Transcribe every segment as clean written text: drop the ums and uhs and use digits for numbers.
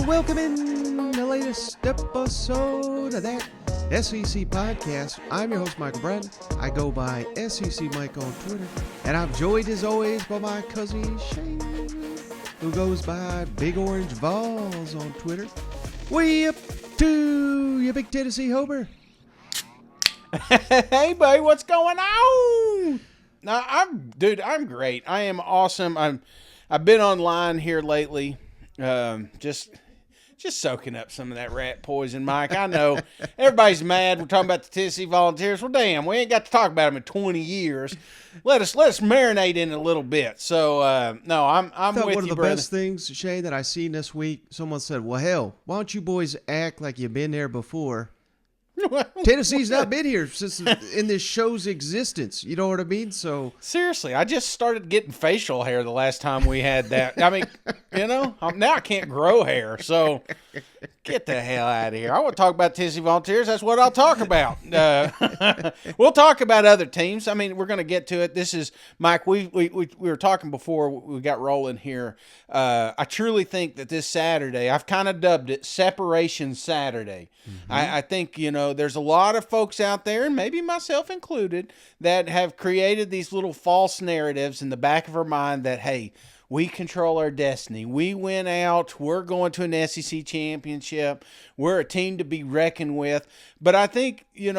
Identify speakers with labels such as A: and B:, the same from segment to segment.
A: Welcome in the latest episode of that SEC podcast. I'm your host, Michael Bratton. I go by SEC Mike on Twitter. And I'm joined, as always, by my cousin Shane, who goes by Big Orange Vols on Twitter. We up to you, Big Tennessee Homer.
B: Hey, buddy, what's going on? No, I'm great. I am awesome. I've been online here lately, just soaking up some of that rat poison, Mike. I know everybody's mad. We're talking about the Tennessee Volunteers. Well, damn, we ain't got to talk about them in 20 years. Let us marinate in a little bit. So, no, I'm with you,
A: one of the
B: brother.
A: best things, Shane, that I seen this week, someone said, well, hell, why don't you boys act like you've been there before? Tennessee's not been here since in this show's existence. You know what I mean? So
B: seriously, I just started getting facial hair the last time we had that. I mean, now I can't grow hair. So get the hell out of here. I want to talk about Tennessee Volunteers. That's what I'll talk about. We'll talk about other teams. I mean, we're going to get to it. This is Mike. We were talking before we got rolling here. I truly think that this Saturday, I've kind of dubbed it Separation Saturday. Mm-hmm. I think, there's a lot of folks out there, and maybe myself included, that have created these little false narratives in the back of our mind that, hey, we control our destiny. We went out. We're going to an SEC championship. We're a team to be reckoned with. But I think, you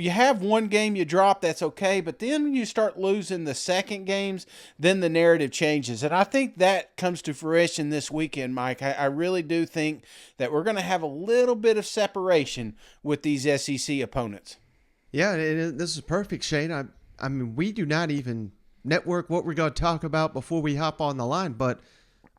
B: have one game you drop, that's okay. But then when you start losing the second games, then the narrative changes. And I think that comes to fruition this weekend, Mike. I really do think that we're going to have a little bit of separation with these SEC opponents.
A: Yeah, this is perfect, Shane. I mean, we do not even network what we're going to talk about before we hop on the line, but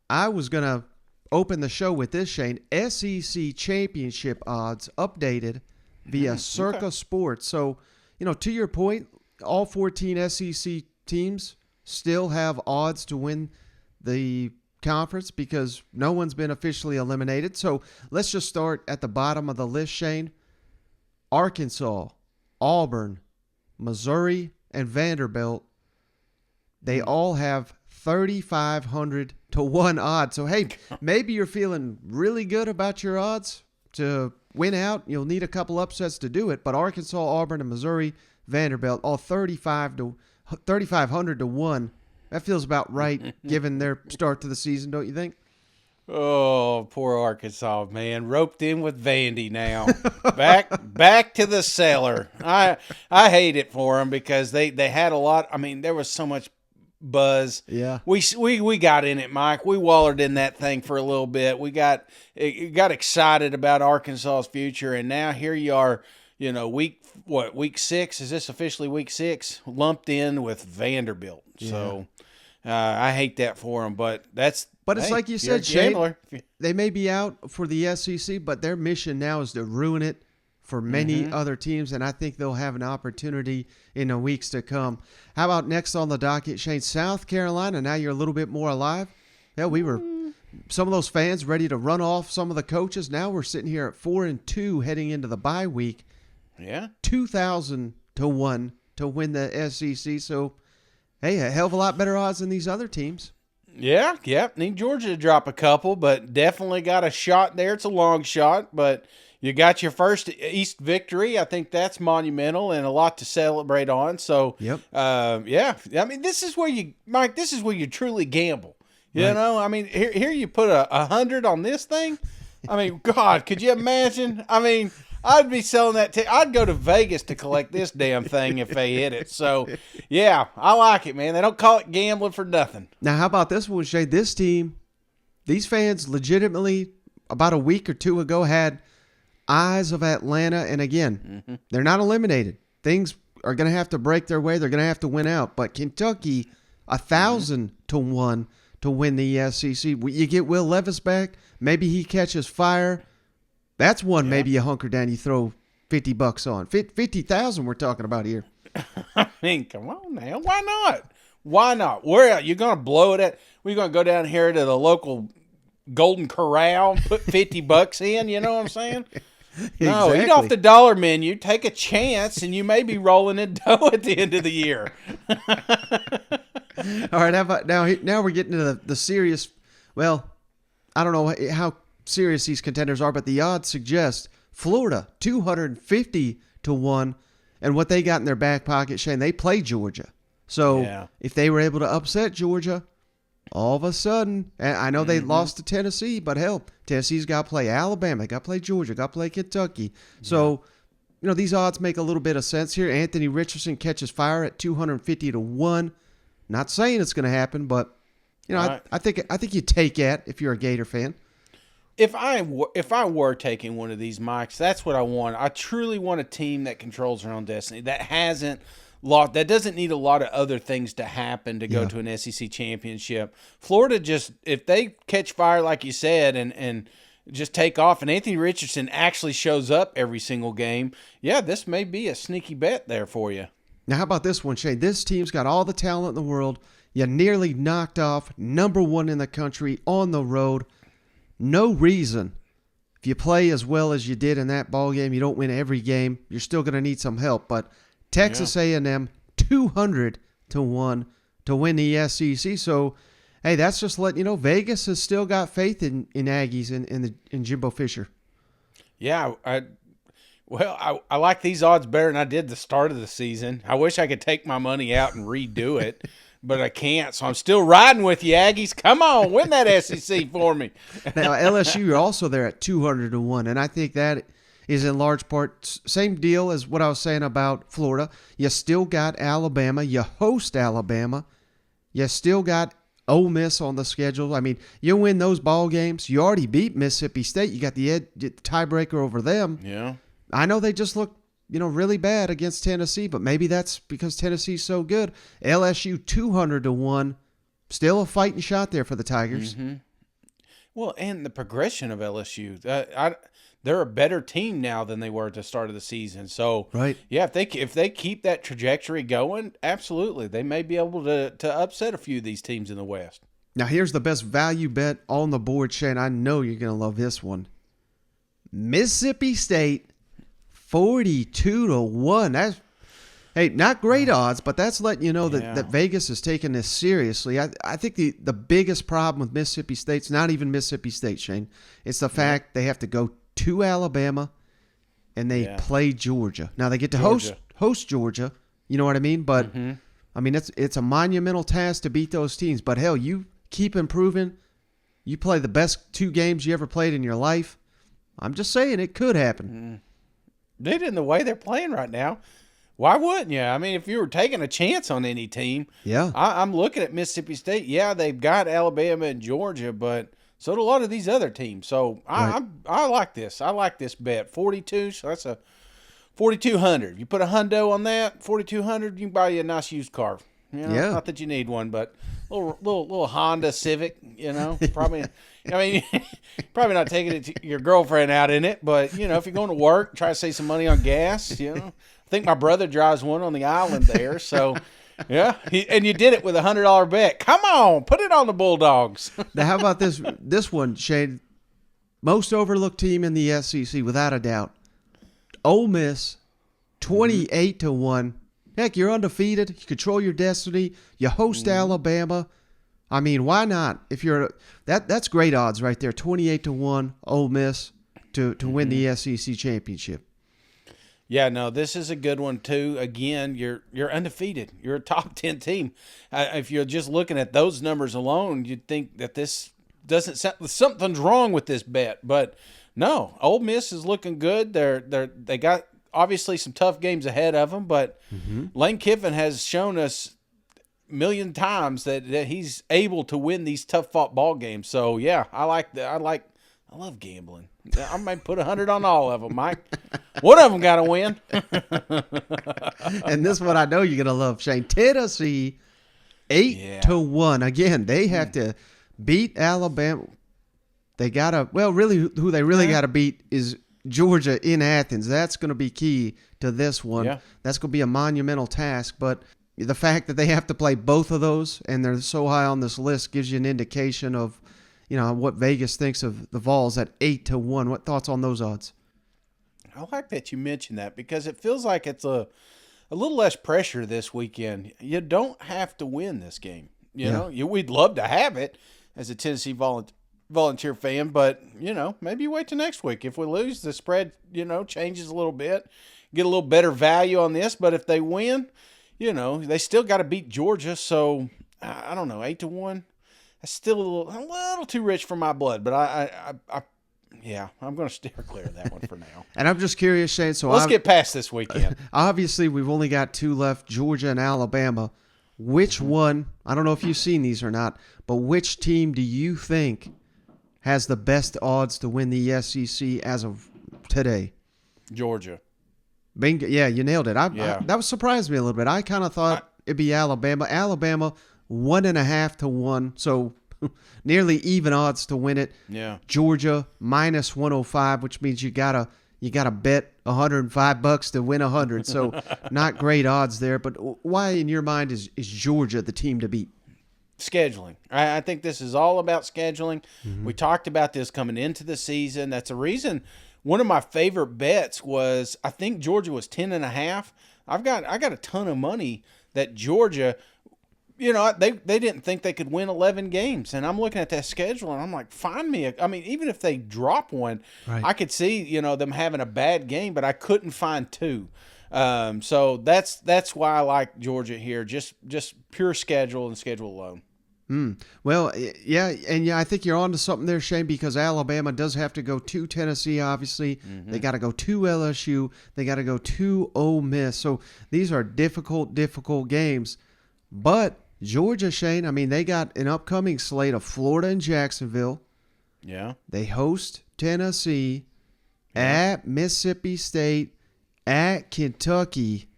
A: I was going to open the show with this, Shane. SEC championship odds updated via Circa Sports. So, to your point, all 14 SEC teams still have odds to win the conference because no one's been officially eliminated. So let's just start at the bottom of the list, Shane. Arkansas, Auburn, Missouri, and Vanderbilt, they all have 3,500 to 1 odds. So, hey, maybe you're feeling really good about your odds to win out. You'll need a couple upsets to do it. But Arkansas, Auburn, and Missouri, Vanderbilt, all 3,500 to 1. That feels about right given their start to the season, don't you think?
B: Oh, poor Arkansas, man. Roped in with Vandy now. Back to the cellar. I hate it for them because they had a lot. I mean, there was so much buzz. Yeah. We got in it, Mike. We wallered in that thing for a little bit. We got excited about Arkansas's future, and now here you are, week 6? Is this officially week 6? Lumped in with Vanderbilt. Yeah. So I hate that for them, but it's
A: like you said, Shane, they may be out for the SEC, but their mission now is to ruin it for many other teams, and I think they'll have an opportunity in the weeks to come. How about next on the docket, Shane? South Carolina, now you're a little bit more alive. Yeah, we were some of those fans ready to run off some of the coaches. Now we're sitting here at 4-2 heading into the bye week.
B: Yeah.
A: 2,000 to 1 to win the SEC. So, hey, a hell of a lot better odds than these other teams.
B: Yeah. Need Georgia to drop a couple, but definitely got a shot there. It's a long shot, but you got your first East victory. I think that's monumental and a lot to celebrate on. So,
A: yep.
B: Yeah. I mean, this is where you truly gamble. You know, I mean, here you put 100 on this thing. I mean, God, could you imagine? I mean, I'd be selling that. I'd go to Vegas to collect this damn thing if they hit it. So, yeah, I like it, man. They don't call it gambling for nothing.
A: Now, how about this one, Shay? This team, these fans legitimately about a week or two ago had eyes of Atlanta. And again, they're not eliminated. Things are going to have to break their way. They're going to have to win out. But Kentucky, 1,000 to 1 to win the SEC. You get Will Levis back. Maybe he catches fire. That's one maybe you hunker down, you throw $50 on. 50,000 we're talking about here.
B: I mean, come on now. Why not? Why not? Where you're going to blow it at? We're going to go down here to the local Golden Corral, put $50 in, you know what I'm saying? No, eat off the dollar menu, take a chance, and you may be rolling in dough at the end of the year.
A: All right, how about now we're getting to the serious. Well, I don't know how serious these contenders are, but the odds suggest Florida 250 to 1, and what they got in their back pocket, Shane, they play Georgia. So if they were able to upset Georgia, all of a sudden, and I know they lost to Tennessee, but hell, Tennessee's got to play Alabama, got to play Georgia, got to play Kentucky. So, these odds make a little bit of sense here. Anthony Richardson catches fire at 250 to 1. Not saying it's going to happen, but I think you take it if you're a Gator fan.
B: If I were taking one of these, Mikes, that's what I want. I truly want a team that controls their own destiny, that doesn't need a lot of other things to happen to go to an SEC championship. Florida just, if they catch fire like you said and just take off, and Anthony Richardson actually shows up every single game, this may be a sneaky bet there for you.
A: Now, how about this one, Shane? This team's got all the talent in the world. You nearly knocked off number 1 in the country on the road. No reason. If you play as well as you did in that ball game, you don't win every game. You're still going to need some help. But Texas A&M 200 to 1 to win the SEC. So, hey, that's just letting you know Vegas has still got faith in Aggies in Jimbo Fisher.
B: Yeah, I like these odds better than I did the start of the season. I wish I could take my money out and redo it, but I can't. So I'm still riding with you, Aggies. Come on, win that SEC for me.
A: Now, LSU, you're also there at 200 to 1, and I think that is in large part same deal as what I was saying about Florida. You still got Alabama. You host Alabama. You still got Ole Miss on the schedule. I mean, you win those ball games. You already beat Mississippi State. You got the tiebreaker over them.
B: Yeah.
A: I know they just look, really bad against Tennessee, but maybe that's because Tennessee's so good. LSU 200 to 1. Still a fighting shot there for the Tigers.
B: Mm-hmm. Well, and the progression of LSU. They're a better team now than they were at the start of the season. So,
A: right.
B: Yeah, if they keep that trajectory going, absolutely, they may be able to upset a few of these teams in the West.
A: Now, here's the best value bet on the board, Shane. I know you're going to love this one. Mississippi State 42 to 1. That's, hey, not great odds, but that's letting you know that Vegas is taking this seriously. I think the biggest problem with Mississippi State's not even Mississippi State, Shane. It's the fact they have to go to Alabama and they play Georgia. Now they get to host Georgia, you know what I mean? But I mean it's a monumental task to beat those teams. But hell, you keep improving. You play the best 2 games you ever played in your life. I'm just saying it could happen.
B: Dude, in the way they're playing right now, why wouldn't you? I mean, if you were taking a chance on any team, I'm looking at Mississippi State. Yeah, they've got Alabama and Georgia, but so do a lot of these other teams. So I like this. I like this bet. 42, so that's a 4,200. You put a hundo on that, 4,200, you can buy you a nice used car. Not that you need one, but little Honda Civic, probably. I mean, probably not taking it to your girlfriend out in it, but if you're going to work, try to save some money on gas. I think my brother drives one on the island there, so and you did it with $100 bet. Come on, put it on the Bulldogs.
A: Now, how about this one, Shane? Most overlooked team in the SEC, without a doubt. Ole Miss, 28 to 1. Heck, you're undefeated. You control your destiny. You host Alabama. I mean, why not? If you're that's great odds right there. 28 to 1, Ole Miss to win the SEC championship.
B: Yeah, no, this is a good one too. Again, you're undefeated. You're a top 10 team. If you're just looking at those numbers alone, you'd think that this something's wrong with this bet. But no, Ole Miss is looking good. They got obviously some tough games ahead of them, but Lane Kiffin has shown us a million times that he's able to win these tough fought ball games. So yeah, I love gambling. I might put 100 on all of them, Mike. One of them got to win.
A: And this one I know you're gonna love, Shane. Tennessee 8 to 1. Again, they have to beat Alabama. They gotta who they really gotta beat is Georgia in Athens. That's going to be key to this one. Yeah. That's going to be a monumental task. But the fact that they have to play both of those and they're so high on this list gives you an indication of, what Vegas thinks of the Vols at 8 to 1. What thoughts on those odds?
B: I like that you mentioned that because it feels like it's a little less pressure this weekend. You don't have to win this game. You know, we'd love to have it as a Tennessee Volunteer fan, but, maybe you wait till next week. If we lose, the spread, changes a little bit. Get a little better value on this, but if they win, they still got to beat Georgia, so I don't know, 8-1. That's still a little too rich for my blood, but I'm going to steer clear of that one for now.
A: And I'm just curious, Shane. So
B: let's get past this weekend.
A: Obviously, we've only got 2 left, Georgia and Alabama. Which one, I don't know if you've seen these or not, but which team do you think has the best odds to win the SEC as of today?
B: Georgia.
A: Bingo. Yeah, you nailed it. That surprised me a little bit. I kind of thought it'd be Alabama. Alabama 1.5 to 1, so nearly even odds to win it.
B: Yeah.
A: Georgia minus 105, which means you gotta bet $105 to win 100. So not great odds there. But why, in your mind, is Georgia the team to beat?
B: Scheduling. I think this is all about scheduling. Mm-hmm. We talked about this coming into the season. That's a reason. One of my favorite bets was, I think Georgia was 10.5. I got a ton of money that Georgia, they didn't think they could win 11 games. And I'm looking at that schedule and I'm like, find me. Even if they drop one, right, I could see, them having a bad game, but I couldn't find 2. So that's why I like Georgia here. Just pure schedule and schedule alone.
A: Well, yeah, and I think you're on to something there, Shane, because Alabama does have to go to Tennessee, obviously. Mm-hmm. They got to go to LSU. They got to go to Ole Miss. So these are difficult games. But Georgia, Shane, they got an upcoming slate of Florida and Jacksonville.
B: Yeah.
A: They host Tennessee at Mississippi State, at Kentucky.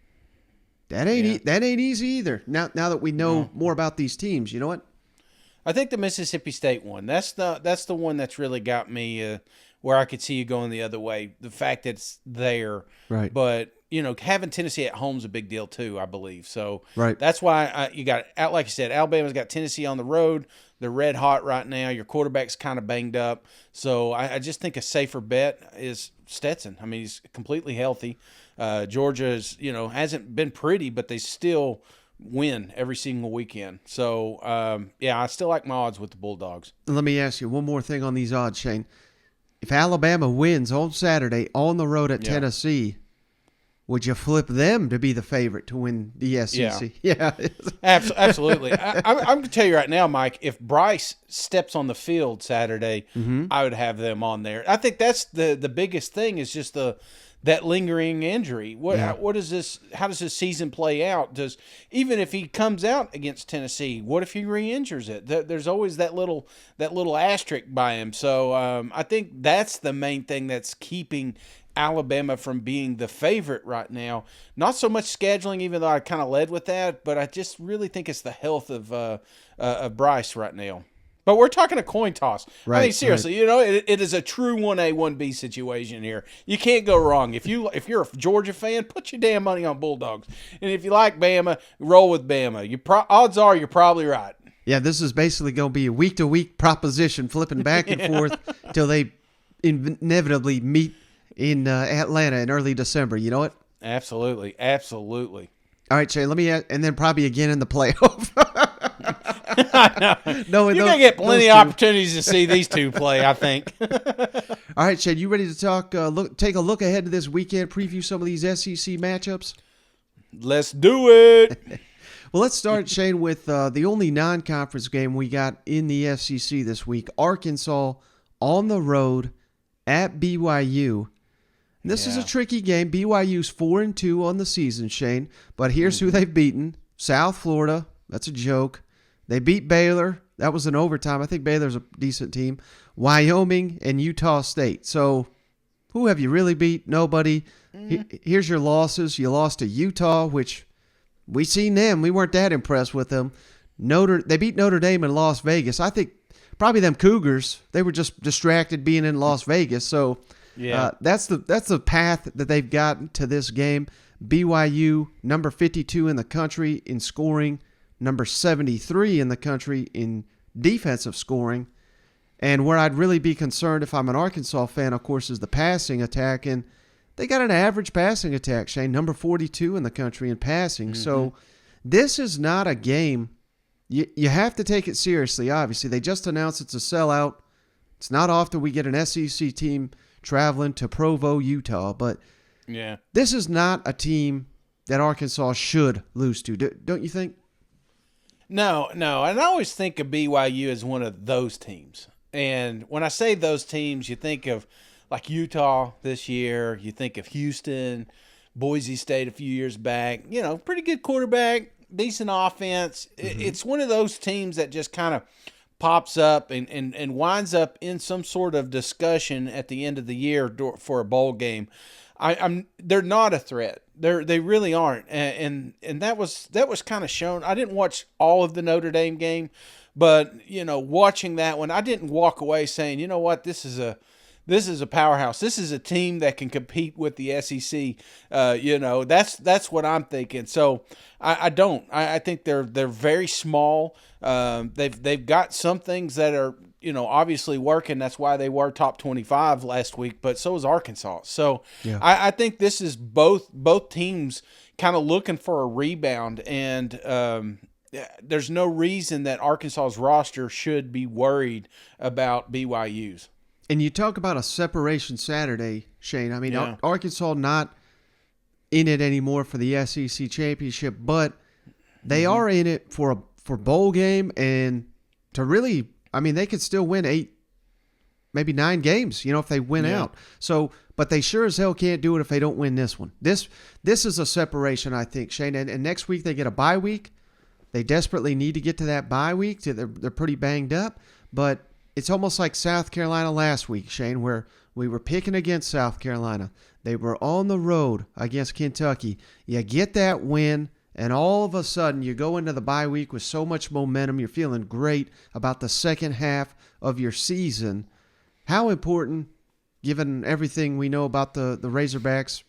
A: That ain't easy either. Now that we know more about these teams, you know what?
B: I think the Mississippi State one. That's the one that's really got me where I could see you going the other way. The fact that it's there,
A: right?
B: But having Tennessee at home is a big deal too, I believe. So
A: right.
B: That's why you got out. Like you said, Alabama's got Tennessee on the road. They're red hot right now. Your quarterback's kind of banged up. So I just think a safer bet is Stetson. He's completely healthy. Georgia hasn't been pretty, but they still win every single weekend. So, I still like my odds with the Bulldogs.
A: Let me ask you one more thing on these odds, Shane. If Alabama wins on Saturday on the road at Tennessee, would you flip them to be the favorite to win the SEC? Yeah.
B: Absolutely. I'm going to tell you right now, Mike, if Bryce steps on the field Saturday, I would have them on there. I think that's the biggest thing is just that lingering injury. What is this? How does this season play out? Even if he comes out against Tennessee, what if he re-injures it? There's always that little asterisk by him. So I think that's the main thing that's keeping Alabama from being the favorite right now. Not so much scheduling, even though I kind of led with that, but I just really think it's the health of Bryce right now. But we're talking a coin toss.
A: Right,
B: seriously,
A: right.
B: It is a true 1A, 1B situation here. You can't go wrong. If you're a Georgia fan, put your damn money on Bulldogs. And if you like Bama, roll with Bama. Odds are you're probably right.
A: Yeah, this is basically going to be a week-to-week proposition, flipping back and forth till they inevitably meet in Atlanta in early December. You know what?
B: Absolutely.
A: All right, Shane, let me add, and then probably again in the playoff.
B: No, you're going to get plenty of opportunities to see these two play, I think.
A: All right, Shane, you ready to talk? Take a look ahead to this weekend, preview some of these SEC matchups?
B: Let's do it.
A: Well, let's start, Shane, with the only non-conference game we got in the SEC this week. Arkansas on the road at BYU. And this is a tricky game. BYU's 4-2 on the season, Shane. But here's who they've beaten. South Florida. That's a joke. They beat Baylor. That was an overtime. I think Baylor's a decent team. Wyoming and Utah State. So who have you really beat? Nobody. Here's your losses. You lost to Utah, which we seen them. We weren't that impressed with them. They beat Notre Dame in Las Vegas. I think probably them Cougars. They were just distracted being in Las Vegas. So that's the path that they've gotten to this game. BYU, number 52 in the country in scoring, number 73 in the country in defensive scoring. And where I'd really be concerned if I'm an Arkansas fan, of course, is the passing attack. And they got an average passing attack, Shane, number 42 in the country in passing. So this is not a game. You have to take it seriously, obviously. They just announced it's a sellout. It's not often we get an SEC team traveling to Provo, Utah, but this is not a team that Arkansas should lose to, don't you think?
B: No. And I always think of BYU as one of those teams. And when I say those teams, you think of like Utah this year. You think of Houston, Boise State a few years back. Pretty good quarterback, decent offense. It's one of those teams that just kind of pops up and winds up in some sort of discussion at the end of the year for a bowl game. They're not a threat. They really aren't. And that was kind of shown. I didn't watch all of the Notre Dame game, but watching that one, I didn't walk away saying, you know what, this is a powerhouse. This is a team that can compete with the SEC. That's what I'm thinking. So I don't. I think they're very small. They've got some things that are obviously working. That's why they were top 25 last week. But so is Arkansas. So I think this is both teams kind of looking for a rebound, and there's no reason that Arkansas's roster should be worried about BYU's.
A: And you talk about a separation Saturday, Shane. I mean, Arkansas not in it anymore for the SEC championship, but they are in it for bowl game and to really, I mean, they could still win 8, maybe 9 games, if they win out. So, but they sure as hell can't do it if they don't win this one. This is a separation, I think, Shane. And next week they get a bye week. They desperately need to get to that bye week. They're pretty banged up, but it's almost like South Carolina last week, Shane, where we were picking against South Carolina. They were on the road against Kentucky. You get that win, and all of a sudden you go into the bye week with so much momentum. You're feeling great about the second half of your season. How important, given everything we know about the Razorbacks,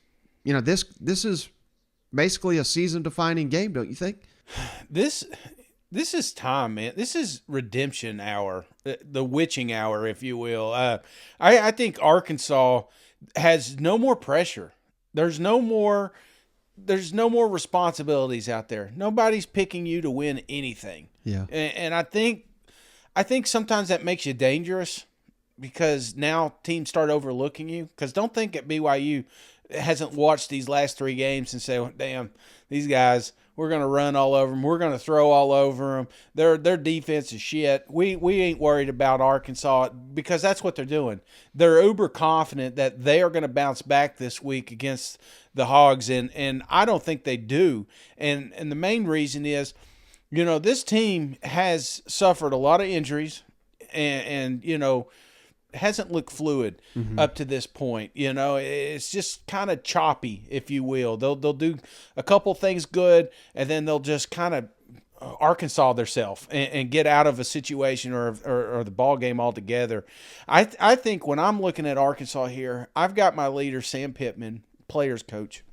A: this is basically a season-defining game, don't you think?
B: This is time, man. This is redemption hour, the witching hour, if you will. I think Arkansas has no more pressure. There's no more responsibilities out there. Nobody's picking you to win anything.
A: Yeah.
B: And I think sometimes that makes you dangerous because now teams start overlooking you. Because don't think that BYU hasn't watched these last 3 games and say, well, damn, these guys, we're going to run all over them. We're going to throw all over them. Their defense is shit. We ain't worried about Arkansas because that's what they're doing. They're uber confident that they are going to bounce back this week against the Hogs, and I don't think they do. And the main reason is, this team has suffered a lot of injuries and hasn't looked fluid up to this point. It's just kind of choppy, if you will. They'll do a couple things good, and then they'll just kind of Arkansas themselves and get out of a situation or the ball game altogether. I think when I'm looking at Arkansas here, I've got my leader, Sam Pittman, players coach.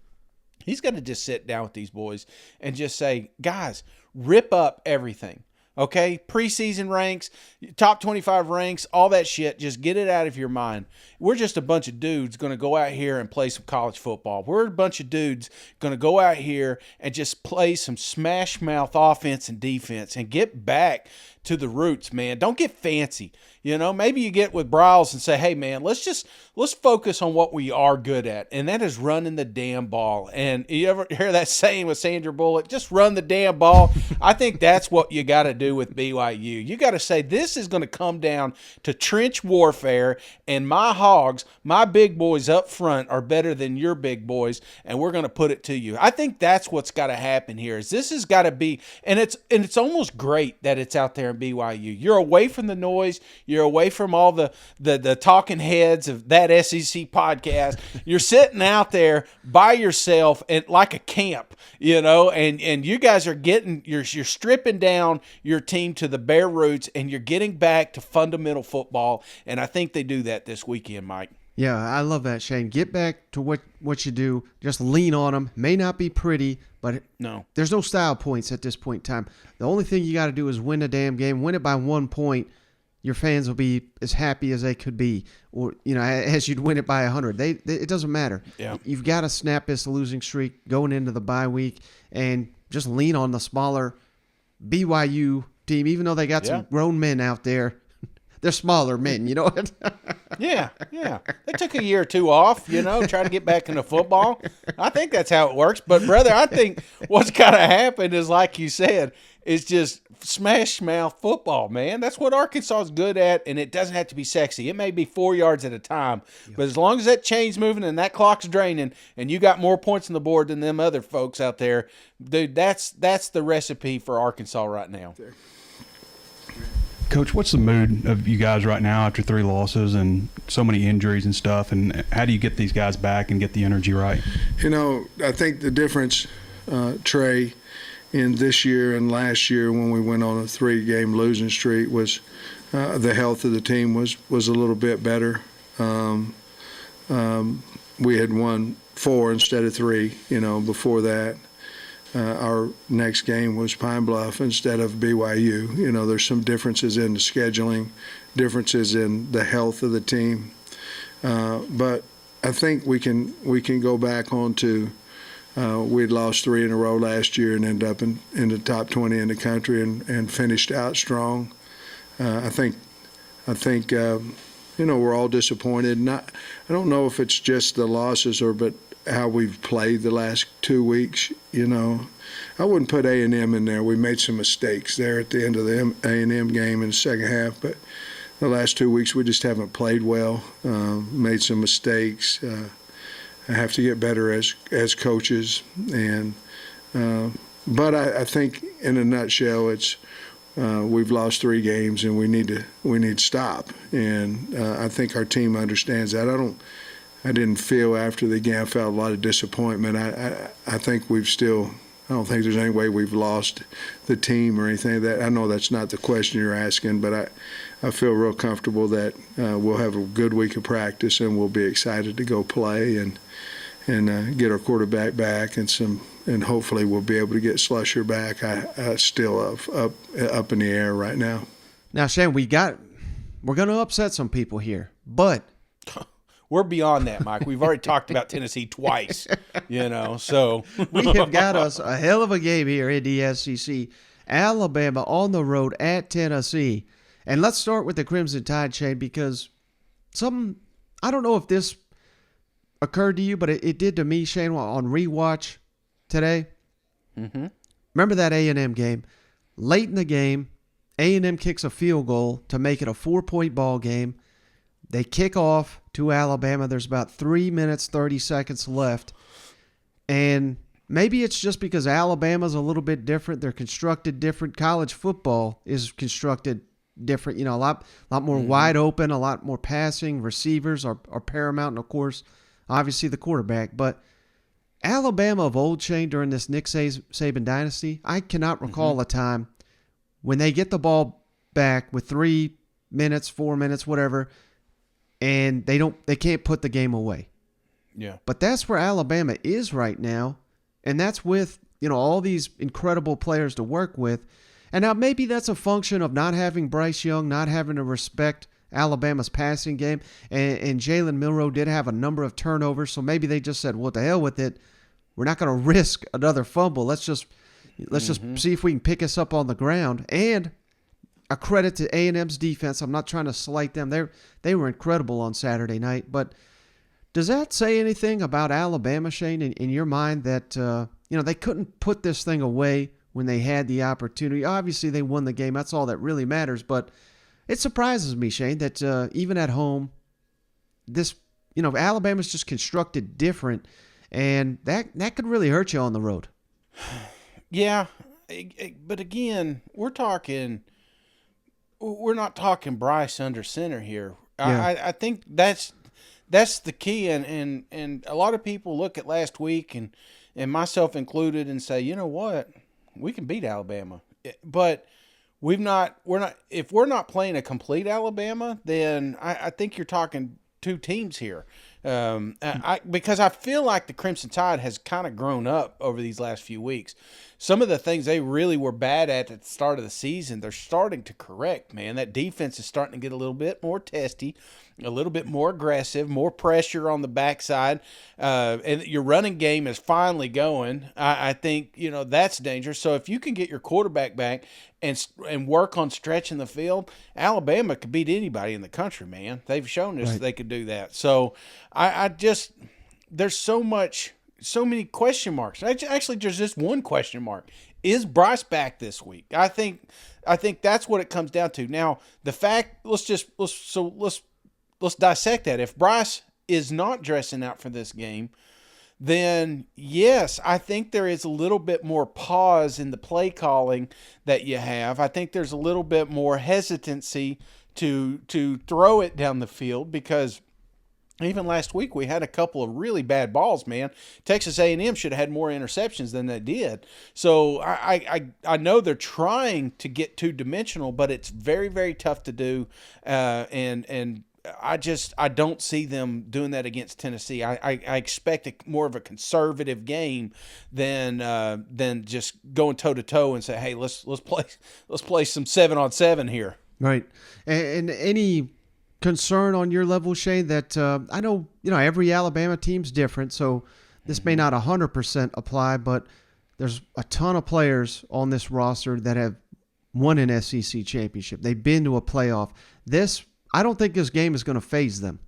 B: He's got to just sit down with these boys and just say, guys, rip up everything. Okay, preseason ranks, top 25 ranks, all that shit, just get it out of your mind. We're just a bunch of dudes going to go out here and play some college football. We're a bunch of dudes going to go out here and just play some smash mouth offense and defense and get back to the roots, man. Don't get fancy. Maybe you get with Bryles and say, hey, man, let's focus on what we are good at, and that is running the damn ball. And you ever hear that saying with Sandra Bullock, just run the damn ball? I think that's what you got to do with BYU. You got to say this is going to come down to trench warfare, and my Hogs, my big boys up front are better than your big boys, and we're going to put it to you. I think that's what's got to happen here. Is this has got to be, and it's almost great that it's out there in BYU. You're away from the noise. You're away from all the talking heads of that SEC podcast. You're sitting out there by yourself and like a camp, and you guys are you're stripping down your team to the bare roots, and you're getting back to fundamental football. And I think they do that this weekend, Mike.
A: Yeah, I love that, Shane. Get back to what you do. Just lean on them. May not be pretty, but there's no style points at this point in time. The only thing you got to do is win the damn game. Win it by 1 point. your fans will be as happy as they could be, or as you'd win it by 100. It doesn't matter.
B: Yeah.
A: You've got to snap this losing streak going into the bye week and just lean on the smaller BYU team, even though they got some grown men out there. They're smaller men, you know what?
B: Yeah. They took a year or two off, try to get back into football. I think that's how it works. But, brother, I think what's got to happen is, like you said, is just smash mouth football, man. That's what Arkansas is good at, and it doesn't have to be sexy. It may be 4 yards at a time, but as long as that chain's moving and that clock's draining and you got more points on the board than them other folks out there, dude, that's the recipe for Arkansas right now.
C: Coach, what's the mood of you guys right now after 3 losses and so many injuries and stuff, and how do you get these guys back and get the energy right?
D: I think the difference, Trey, in this year and last year when we went on a 3-game losing streak was the health of the team was a little bit better. We had won 4 instead of 3, before that. Our next game was Pine Bluff instead of BYU. There's some differences in the scheduling, differences in the health of the team. But I think we can go back onto we'd lost 3 in a row last year and ended up in the top 20 in the country and finished out strong. I think we're all disappointed. I don't know if it's just the losses but how we've played the last 2 weeks. I wouldn't put A&M in there. We made some mistakes there at the end of the A&M game in the second half, but the last 2 weeks we just haven't played well, made some mistakes. I have to get better as coaches, but I think in a nutshell, it's we've lost 3 games and we need to stop, and I think our team understands that. I didn't feel after the game. I felt a lot of disappointment. I think I don't think there's any way we've lost the team or anything like that. I know that's not the question you're asking, but I feel real comfortable that we'll have a good week of practice and we'll be excited to go play and get our quarterback back and hopefully we'll be able to get Slusher back. I still up in the air right now.
A: Now, Shane, we're going to upset some people here, but
B: we're beyond that, Mike. We've already talked about Tennessee twice, so.
A: We have got us a hell of a game here in the SEC. Alabama on the road at Tennessee. And let's start with the Crimson Tide, Shane, because I don't know if this occurred to you, but it did to me, Shane, on rewatch today.
B: Mm-hmm.
A: Remember that A&M game? Late in the game, A&M kicks a field goal to make it a 4-point ball game. They kick off to Alabama. There's about 3 minutes, 30 seconds left. And maybe it's just because Alabama's a little bit different. They're constructed different. College football is constructed different. A lot more wide open, a lot more passing. Receivers are paramount, and, of course, obviously the quarterback. But Alabama of old, Shane, during this Nick Saban dynasty, I cannot recall a time when they get the ball back with 3 minutes, 4 minutes, whatever, and they can't put the game away.
B: Yeah.
A: But that's where Alabama is right now, and that's with, all these incredible players to work with. And now maybe that's a function of not having Bryce Young, not having to respect Alabama's passing game, and Jalen Milroe did have a number of turnovers, so maybe they just said, well, the hell with it. We're not going to risk another fumble. Let's just see if we can pick us up on the ground. And a credit to A&M's defense. I'm not trying to slight them. They were incredible on Saturday night. But does that say anything about Alabama, Shane, in your mind that they couldn't put this thing away when they had the opportunity? Obviously, they won the game. That's all that really matters. But it surprises me, Shane, that even at home, Alabama's just constructed different, and that could really hurt you on the road.
B: Yeah, but again, we're not talking Bryce under center here.
A: Yeah.
B: I think that's the key, and a lot of people look at last week and myself included and say, you know what, we can beat Alabama, but if we're not playing a complete Alabama, then I think you're talking 2 teams here. Because I feel like the Crimson Tide has kind of grown up over these last few weeks. Some of the things they really were bad at the start of the season, they're starting to correct, man. That defense is starting to get a little bit more testy, a little bit more aggressive, more pressure on the backside, and your running game is finally going. I think, that's dangerous. So if you can get your quarterback back and work on stretching the field, Alabama could beat anybody in the country, man. They've shown us they could do that. So there's so many question marks. Actually, there's just one question mark. Is Bryce back this week? I think that's what it comes down to. Now, the fact, let's dissect that. If Bryce is not dressing out for this game, then yes, I think there is a little bit more pause in the play calling that you have. I think there's a little bit more hesitancy to throw it down the field, because even last week we had a couple of really bad balls, man. Texas A&M should have had more interceptions than they did. So I know they're trying to get two-dimensional, but it's very, very tough to do. And I don't see them doing that against Tennessee. I expect more of a conservative game than just going toe-to-toe and say, hey, let's play some 7-on-7 here.
A: Right. And any concern on your level, Shane, that I know, every Alabama team's different, so this may not 100% apply, but there's a ton of players on this roster that have won an SEC championship. They've been to a playoff. I don't think this game is going to faze them.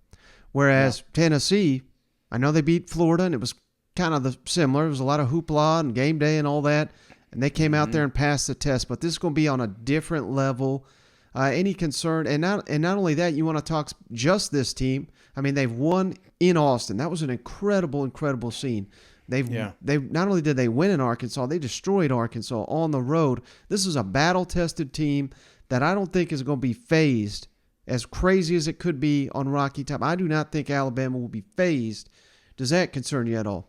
A: Whereas Tennessee, I know they beat Florida, and it was kind of similar. It was a lot of hoopla and game day and all that, and they came out there and passed the test. But this is going to be on a different level. Any concern? And not only that, you want to talk just this team. I mean, they've won in Austin. That was an incredible, incredible scene. They not only did they win in Arkansas, they destroyed Arkansas on the road. This is a battle-tested team that I don't think is going to be phased. As crazy as it could be on Rocky Top, I do not think Alabama will be phased. Does that concern you at all?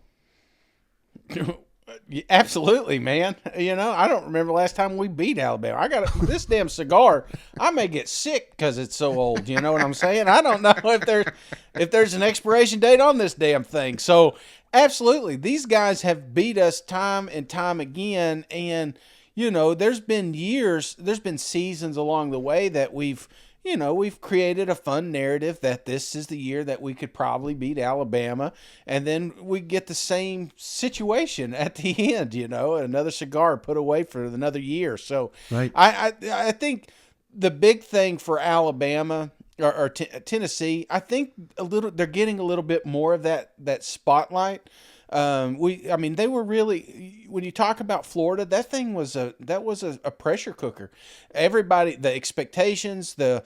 B: Absolutely, man. I don't remember the last time we beat Alabama. I got this damn cigar. I may get sick because it's so old. You know what I'm saying? I don't know if there's an expiration date on this damn thing. So, absolutely, these guys have beat us time and time again. And there's been seasons along the way that we've created a fun narrative that this is the year that we could probably beat Alabama, and then we get the same situation at the end, another cigar put away for another year. So
A: right.
B: I think the big thing for Alabama or Tennessee, I think they're getting a little bit more of that spotlight. They were really, when you talk about Florida, that was a pressure cooker. Everybody, the expectations, there's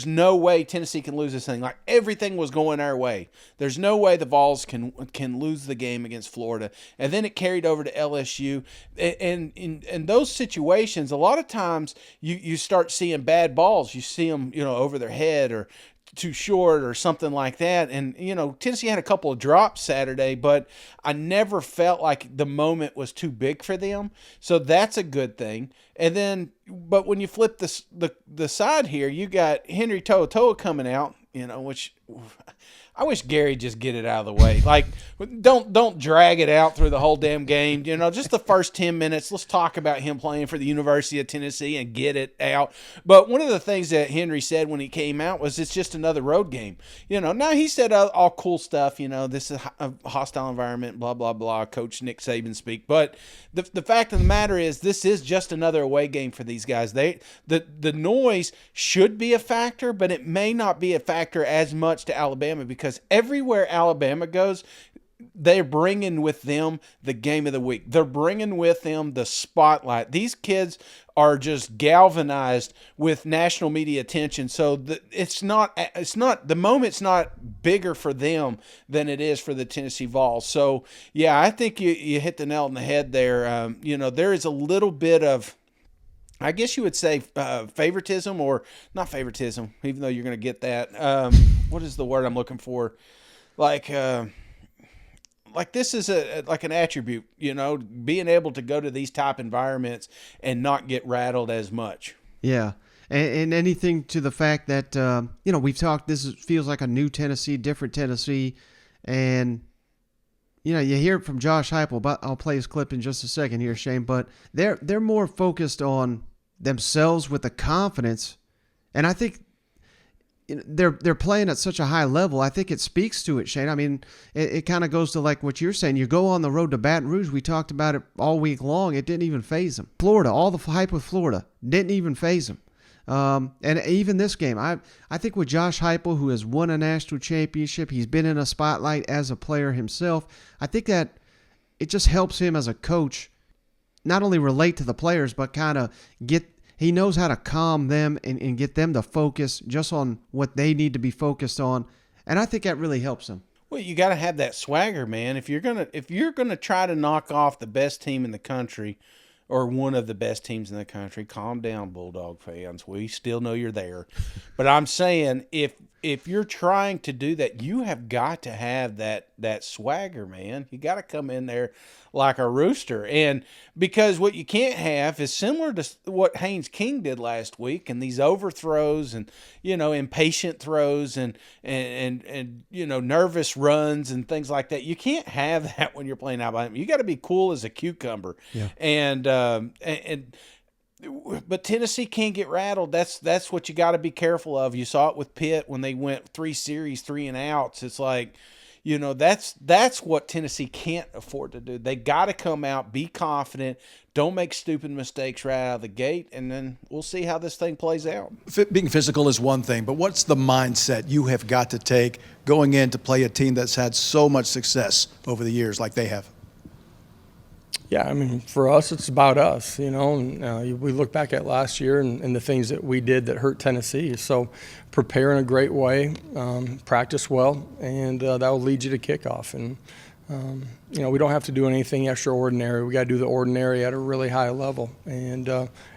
B: no way Tennessee can lose this thing. Like, everything was going our way. There's no way the Vols can lose the game against Florida. And then it carried over to LSU. And in those situations, a lot of times you start seeing bad balls. You see them, over their head or too short or something like that. And, Tennessee had a couple of drops Saturday, but I never felt like the moment was too big for them. So that's a good thing. And then, but when you flip the side here, you got Henry To'oTo'o coming out, which I wish Gary just get it out of the way. Like, don't drag it out through the whole damn game. Just the first 10 minutes, let's talk about him playing for the University of Tennessee and get it out. But one of the things that Henry said when he came out was it's just another road game. Now he said all cool stuff. This is a hostile environment, blah, blah, blah, Coach Nick Saban speak. But the fact of the matter is this is just another away game for these guys. The noise should be a factor, but it may not be a factor as much to Alabama, because everywhere Alabama goes, they're bringing with them the game of the week. They're bringing with them the spotlight. These kids are just galvanized with national media attention. So the moment's not bigger for them than it is for the Tennessee Vols. So yeah, I think you hit the nail on the head there. There is a little bit of, I guess you would say, favoritism, or not favoritism, even though you're going to get that. What is the word I'm looking for? Like this is like an attribute, being able to go to these type environments and not get rattled as much.
A: Yeah. And anything to the fact that, we've talked, feels like a new Tennessee, different Tennessee. And, you hear it from Josh Heupel, but I'll play his clip in just a second here, Shane. But they're more focused on themselves with the confidence. And I think they're playing at such a high level. I think it speaks to it, Shane. I mean, it kind of goes to like what you're saying. You go on the road to Baton Rouge. We talked about it all week long. It didn't even faze them. Florida, all the hype with Florida, didn't even faze them. And even this game, I think with Josh Heupel, who has won a national championship, he's been in a spotlight as a player himself. I think that it just helps him as a coach not only relate to the players, but kind of he knows how to calm them and get them to focus just on what they need to be focused on. And I think that really helps them.
B: Well, you got to have that swagger, man. If you're gonna try to knock off the best team in the country, or one of the best teams in the country, calm down, Bulldog fans. We still know you're there. But I'm saying if you're trying to do that, you have got to have that swagger, man. You got to come in there like a rooster. And because what you can't have is similar to what Haynes King did last week, and these overthrows and, impatient throws and nervous runs and things like that. You can't have that when you're playing Alabama. You got to be cool as a cucumber. Yeah. But Tennessee can't get rattled. That's what you got to be careful of. You saw it with Pitt when they went 3 series, 3 and outs. It's like, that's what Tennessee can't afford to do. They got to come out, be confident, don't make stupid mistakes right out of the gate, and then we'll see how this thing plays out.
E: Being physical is one thing, but what's the mindset you have got to take going in to play a team that's had so much success over the years like they have?
F: Yeah, I mean, for us, it's about us, we look back at last year and the things that we did that hurt Tennessee. So prepare in a great way, practice well, and that will lead you to kickoff. And, we don't have to do anything extraordinary. We got to do the ordinary at a really high level and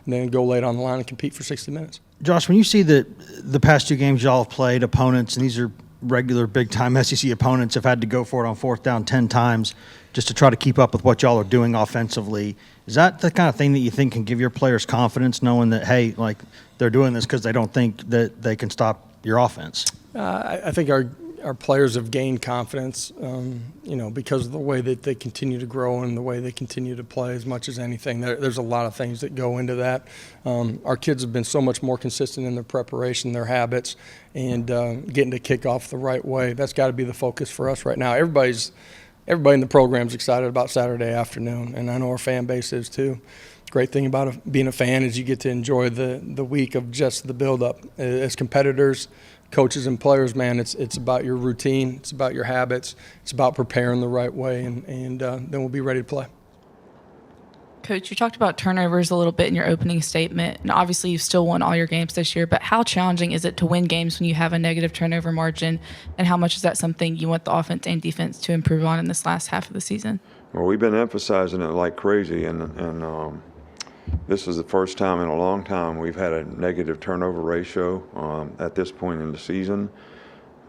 F: then go late on the line and compete for 60 minutes.
G: Josh, when you see the past 2 games y'all have played, opponents, and these are regular big-time SEC opponents, have had to go for it on 4th down 10 times just to try to keep up with what y'all are doing offensively. Is that the kind of thing that you think can give your players confidence, knowing that, hey, like they're doing this because they don't think that they can stop your offense?
F: I think our players have gained confidence, because of the way that they continue to grow and the way they continue to play as much as anything. There's a lot of things that go into that. Our kids have been so much more consistent in their preparation, their habits, and getting to kick off the right way. That's got to be the focus for us right now. Everybody in the program's excited about Saturday afternoon, and I know our fan base is too. Great thing about being a fan is you get to enjoy the week of just the build-up. As competitors, coaches and players, man, it's about your routine, it's about your habits, it's about preparing the right way, and then we'll be ready to play.
H: Coach, you talked about turnovers a little bit in your opening statement, and obviously you've still won all your games this year, but how challenging is it to win games when you have a negative turnover margin, and how much is that something you want the offense and defense to improve on in this last half of the season?
I: Well, we've been emphasizing it like crazy, and this is the first time in a long time we've had a negative turnover ratio at this point in the season.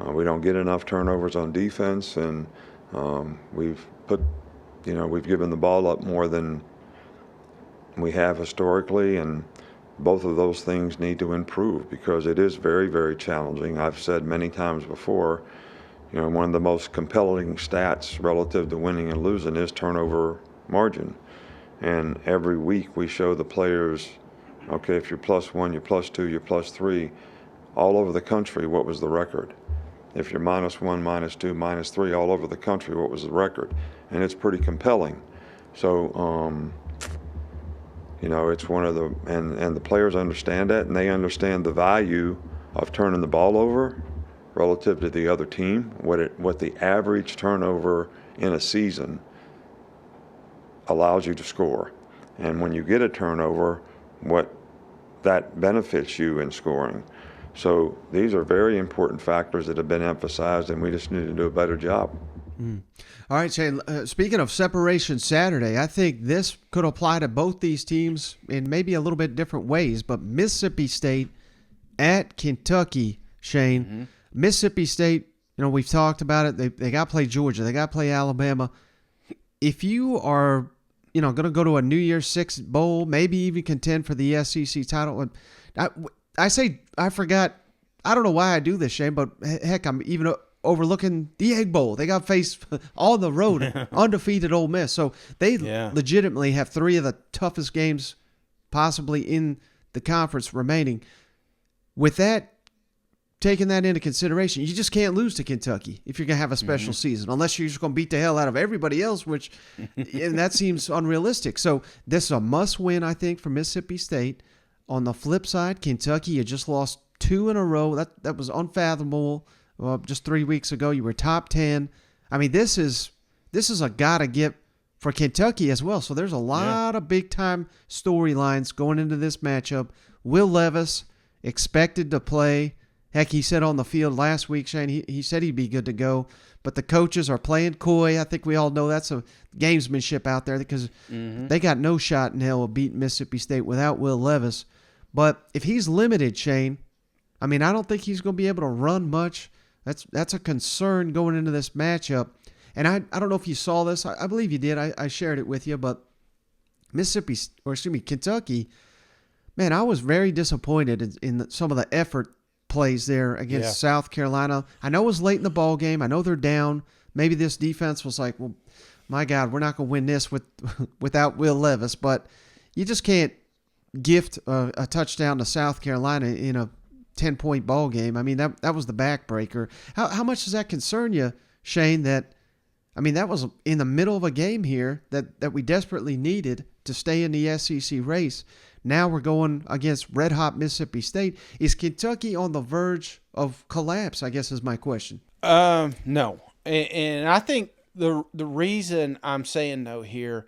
I: We don't get enough turnovers on defense, and we've given the ball up more than we have historically, and both of those things need to improve because it is very, very challenging. I've said many times before, one of the most compelling stats relative to winning and losing is turnover margin. And every week we show the players, okay, if you're +1, you're +2, you're +3, all over the country, what was the record? If you're -1, -2, -3, all over the country, what was the record? And it's pretty compelling. So, it's one of and the players understand that, and they understand the value of turning the ball over relative to the other team, what the average turnover in a season allows you to score. And when you get a turnover, what that benefits you in scoring. So these are very important factors that have been emphasized, and we just need to do a better job.
A: All right, Shane, speaking of separation Saturday, I think this could apply to both these teams in maybe a little bit different ways, but Mississippi State at Kentucky, Shane. Mm-hmm. Mississippi State, we've talked about it. They got to play Georgia. They got to play Alabama. If you are, going to go to a New Year's Six bowl, maybe even contend for the SEC title, I forgot. I don't know why I do this, Shane, but heck, I'm even overlooking the Egg Bowl. They got faced on the road, undefeated Ole Miss. So they legitimately have 3 of the toughest games possibly in the conference remaining. With that, taking that into consideration, you just can't lose to Kentucky if you're going to have a special season, unless you're just going to beat the hell out of everybody else, which and that seems unrealistic. So this is a must-win, I think, for Mississippi State. On the flip side, Kentucky, you just lost 2 in a row. That was unfathomable. Just 3 weeks ago, you were top 10. I mean, this is a gotta get for Kentucky as well. So there's a lot of big time storylines going into this matchup. Will Levis expected to play. Heck, he said on the field last week, Shane, he said he'd be good to go. But the coaches are playing coy. I think we all know that's a gamesmanship out there because they got no shot in hell of beating Mississippi State without Will Levis. But if he's limited, Shane, I mean, I don't think he's going to be able to run much. That's a concern going into this matchup. And I don't know if you saw this. I believe you did. I shared it with you. But Kentucky, man, I was very disappointed in some of the effort plays there against South Carolina. I know it was late in the ball game. I know they're down. Maybe this defense was like, well, my God, we're not going to win this without Will Levis. But you just can't gift a touchdown to South Carolina in a 10-point ball game. I mean, that was the backbreaker. How much does that concern you, Shane, that was in the middle of a game here that we desperately needed to stay in the SEC race. Now we're going against red-hot Mississippi State. Is Kentucky on the verge of collapse, I guess is my question.
B: No. And I think the reason I'm saying no here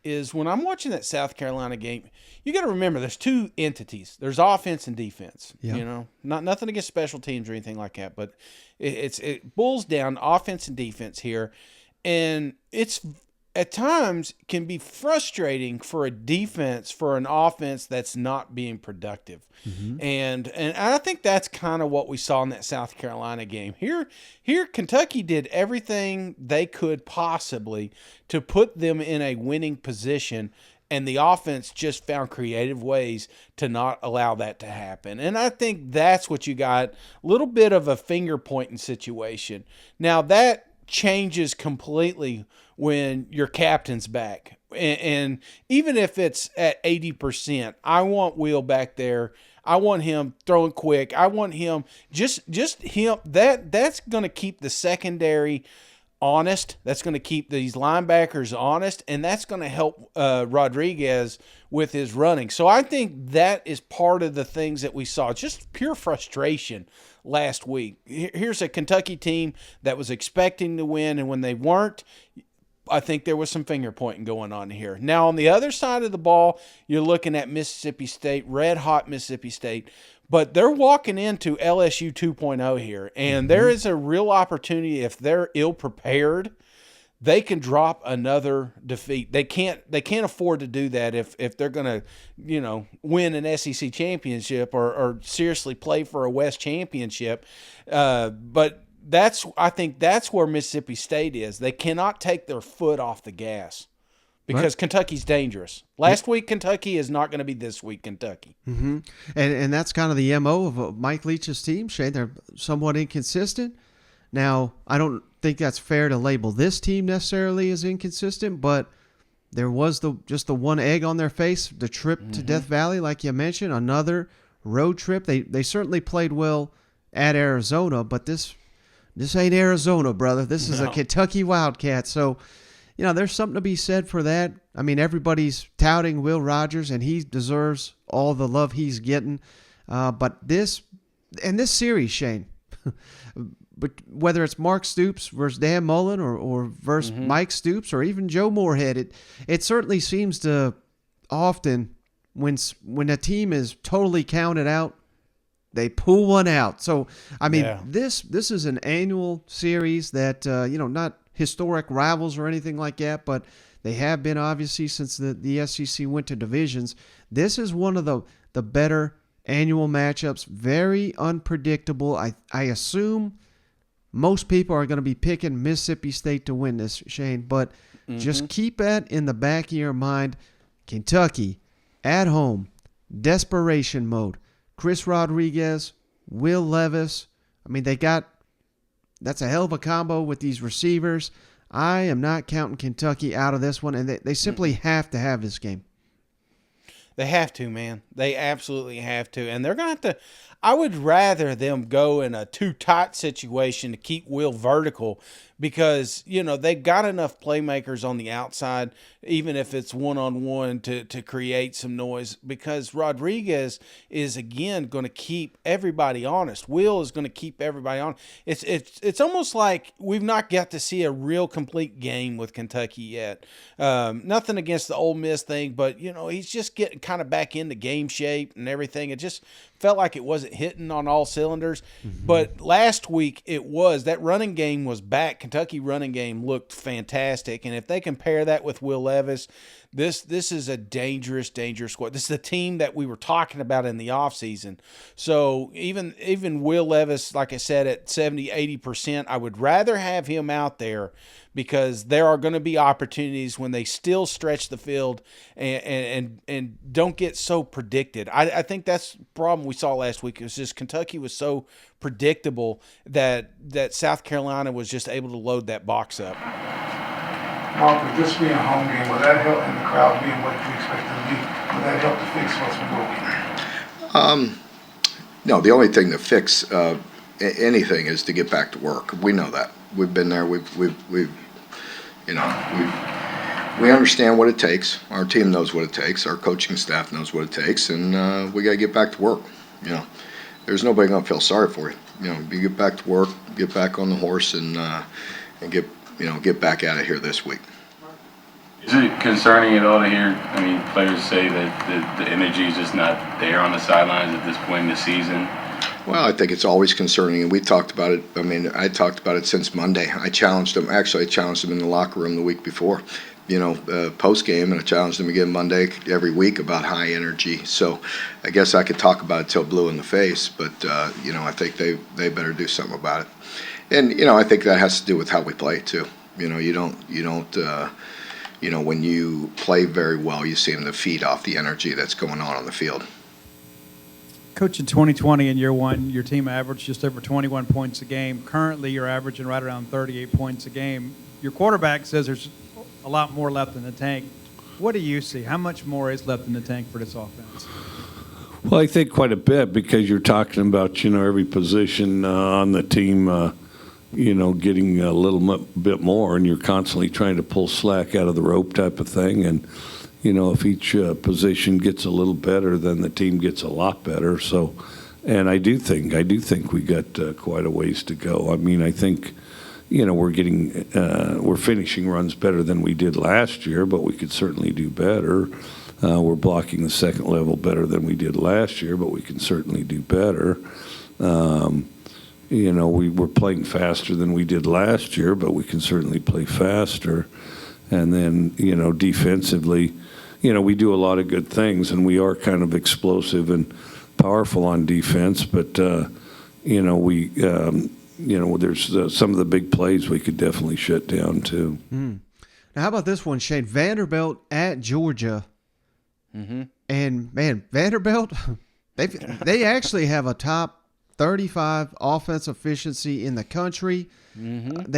B: is when I'm watching that South Carolina game, you got to remember there's 2 entities. There's offense and defense.
A: Yeah.
B: You know, nothing against special teams or anything like that, but it boils down to offense and defense here. And it's at times can be frustrating for a defense for an offense that's not being productive. And I think that's kind of what we saw in that South Carolina game. Here Kentucky did everything they could possibly to put them in a winning position, and the offense just found creative ways to not allow that to happen. And I think that's what you got, a little bit of a finger-pointing situation. Now, that changes completely when your captain's back. And even if it's at 80%, I want Will back there. I want him throwing quick. I want him just him. That's going to keep the secondary honest. That's going to keep these linebackers honest, and that's going to help Rodriguez with his running. So I think that is part of the things that we saw. Just pure frustration last week. Here's a Kentucky team that was expecting to win, and when they weren't, I think there was some finger pointing going on here. Now, on the other side of the ball, you're looking at Mississippi State, red-hot Mississippi State, but they're walking into LSU 2.0 here, and there is a real opportunity if they're ill-prepared, they can drop another defeat. They can't afford to do that if they're going to, win an SEC championship or seriously play for a West championship. But I think that's where Mississippi State is. They cannot take their foot off the gas because Kentucky's dangerous. Last week Kentucky is not going to be this week Kentucky.
A: And that's kind of the MO of Mike Leach's team, Shane. They're somewhat inconsistent. Now, I don't think that's fair to label this team necessarily as inconsistent, but there was just the one egg on their face, the trip to Death Valley, like you mentioned, another road trip. They certainly played well at Arizona, but this ain't Arizona, brother. This is a Kentucky Wildcat. So, there's something to be said for that. I mean, everybody's touting Will Rogers, and he deserves all the love he's getting. But this series, Shane, but whether it's Mark Stoops versus Dan Mullen or versus Mike Stoops or even Joe Moorhead, it certainly seems to often when a team is totally counted out, they pull one out. So, I mean, this is an annual series that, not historic rivals or anything like that, but they have been obviously since the SEC went to divisions. This is one of the better annual matchups, very unpredictable. I assume most people are going to be picking Mississippi State to win this, Shane, but just keep that in the back of your mind. Kentucky, at home, desperation mode, Chris Rodriguez, Will Levis. I mean, that's a hell of a combo with these receivers. I am not counting Kentucky out of this one, and they simply have to have this game.
B: They have to, man. They absolutely have to. And they're going to have to – I would rather them go in a too tight situation to keep Will vertical because, they've got enough playmakers on the outside, even if it's one-on-one, to create some noise because Rodriguez is, again, going to keep everybody honest. Will is going to keep everybody on. It's almost like we've not got to see a real complete game with Kentucky yet. Nothing against the Ole Miss thing, but, he's just getting kind of back into game shape and everything. It just felt like it wasn't hitting on all cylinders. Mm-hmm. But last week that running game was back. Kentucky running game looked fantastic. And if they compare that with Will Levis, this is a dangerous squad. This is the team that we were talking about in the offseason. So even Will Levis, like I said, at 70-80%, I would rather have him out there because there are going to be opportunities when they still stretch the field and don't get so predicted. I think that's the problem we saw last week. It was just Kentucky was so predictable that South Carolina was just able to load that box up.
J: Mark, with this being a home game, will that help, and the crowd being what you expect them to be, will that help to fix what's broken?
K: No, the only thing to fix anything is to get back to work. We know that. We've been there. We understand what it takes. Our team knows what it takes. Our coaching staff knows what it takes, and we got to get back to work. There's nobody going to feel sorry for you. You get back to work, get back on the horse, and get back at it here this week.
L: Is it concerning at all to hear, players say that the energy is just not there on the sidelines at this point in the season?
K: Well, I think it's always concerning, and we talked about it. I talked about it since Monday. I challenged them. Actually, I challenged them in the locker room the week before, post-game, and I challenged them again Monday every week about high energy. So I guess I could talk about it till blue in the face, but, I think they better do something about it. And, I think that has to do with how we play, too. You don't when you play very well, you seem to feed off the energy that's going on the field.
M: Coach, in 2020, in year one, your team averaged just over 21 points a game. Currently, you're averaging right around 38 points a game. Your quarterback says there's a lot more left in the tank. What do you see? How much more is left in the tank for this offense?
N: Well, I think quite a bit because you're talking about, every position on the team, getting a little bit more, and you're constantly trying to pull slack out of the rope type of thing. And, if each position gets a little better, then the team gets a lot better. So, and I do think we got quite a ways to go. I think, we're finishing runs better than we did last year, but we could certainly do better. We're blocking the second level better than we did last year, but we can certainly do better. We were playing faster than we did last year, but we can certainly play faster. And then, defensively, we do a lot of good things, and we are kind of explosive and powerful on defense. But, there's some of the big plays we could definitely shut down too.
A: Now, how about this one, Shane? Vanderbilt at Georgia. Mm-hmm. And, man, Vanderbilt, they actually have a top 35 offensive efficiency in the country. Mm-hmm.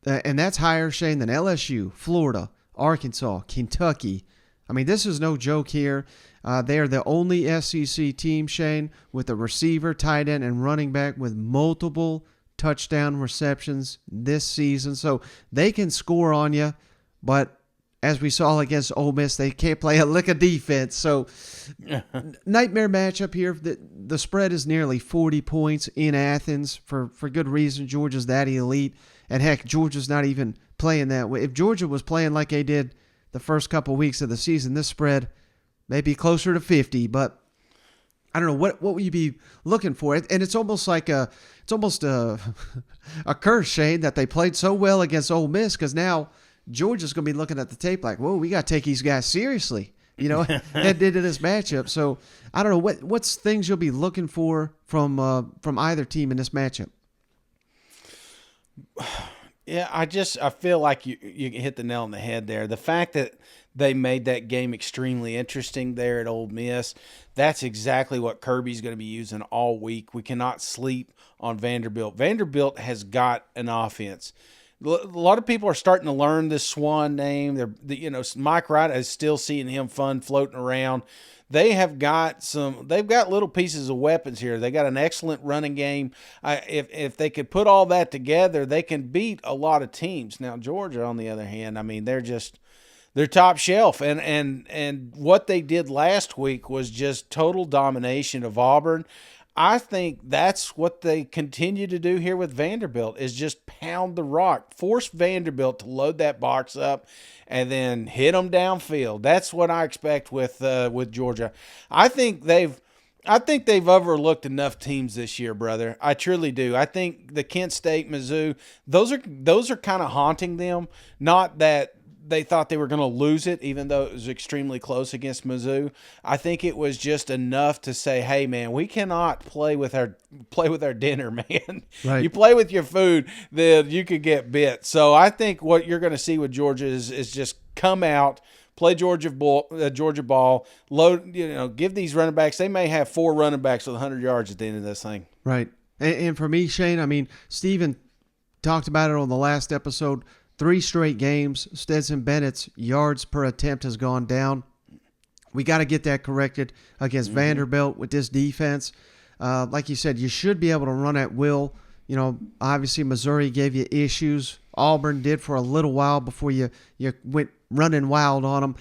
A: And that's higher, Shane, than LSU, Florida, Arkansas, Kentucky. This is no joke here. They are the only SEC team, Shane, with a receiver, tight end, and running back with multiple touchdown receptions this season. So they can score on you, but as we saw against Ole Miss, they can't play a lick of defense. So nightmare matchup here. The spread is nearly 40 points in Athens for good reason. Georgia's that elite. And heck, Georgia's not even playing that way. If Georgia was playing like they did the first couple weeks of the season, this spread may be closer to 50, but I don't know, what would you be looking for? And it's almost like a curse, Shane, that they played so well against Ole Miss, because now Georgia's going to be looking at the tape like, whoa, we got to take these guys seriously, headed into this matchup. So I don't know, what's things you'll be looking for from either team in this matchup? Yeah,
B: I feel like you hit the nail on the head there. The fact that They made that game extremely interesting there at Ole Miss. That's exactly what Kirby's going to be using all week. We cannot sleep on Vanderbilt. Vanderbilt has got an offense. A lot of people are starting to learn this Swan name. Mike Wright is still seeing him fun floating around. They've got little pieces of weapons here. They got an excellent running game. If they could put all that together, they can beat a lot of teams. Now Georgia, on the other hand, I mean, they're top shelf, and what they did last week was just total domination of Auburn. I think that's what they continue to do here with Vanderbilt is just pound the rock, force Vanderbilt to load that box up, and then hit them downfield. That's what I expect with Georgia. I think they've overlooked enough teams this year, brother. I truly do. I think the Kent State, Mizzou, those are kind of haunting them. Not that they thought they were going to lose it, even though it was extremely close against Mizzou. I think it was just enough to say, "Hey, man, we cannot play with our dinner, man.
A: Right.
B: You play with your food, then you could get bit." So I think what you're going to see with Georgia is just come out, play Georgia ball, load. Give these running backs. They may have 4 running backs with 100 yards at the end of this thing.
A: Right. And for me, Shane, I mean, Steven talked about it on the last episode. 3 straight games, Stetson Bennett's yards per attempt has gone down. We got to get that corrected against Vanderbilt with this defense. Like you said, you should be able to run at will. Obviously Missouri gave you issues. Auburn did for a little while before you went running wild on them.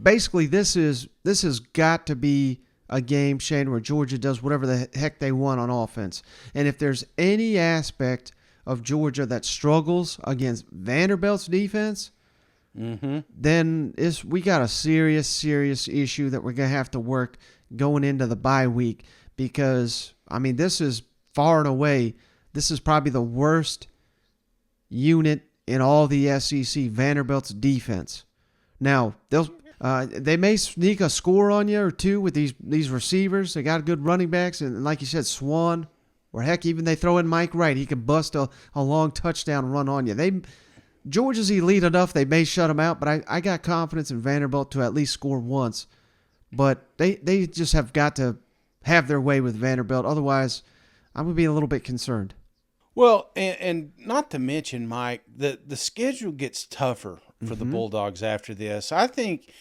A: Basically, this has got to be a game, Shane, where Georgia does whatever the heck they want on offense. And if there's any aspect of Georgia that struggles against Vanderbilt's defense, then we got a serious issue that we're going to have to work going into the bye week because, I mean, this is far and away, this is probably the worst unit in all the SEC, Vanderbilt's defense. Now, they may sneak a score on you or two with these receivers. They got good running backs, and like you said, Swan, or heck, even they throw in Mike Wright. He can bust a long touchdown run on you. Georgia's elite enough, they may shut them out, but I got confidence in Vanderbilt to at least score once. But they just have got to have their way with Vanderbilt. Otherwise, I'm going to be a little bit concerned.
B: Well, and not to mention, Mike, the schedule gets tougher for the Bulldogs after this. I think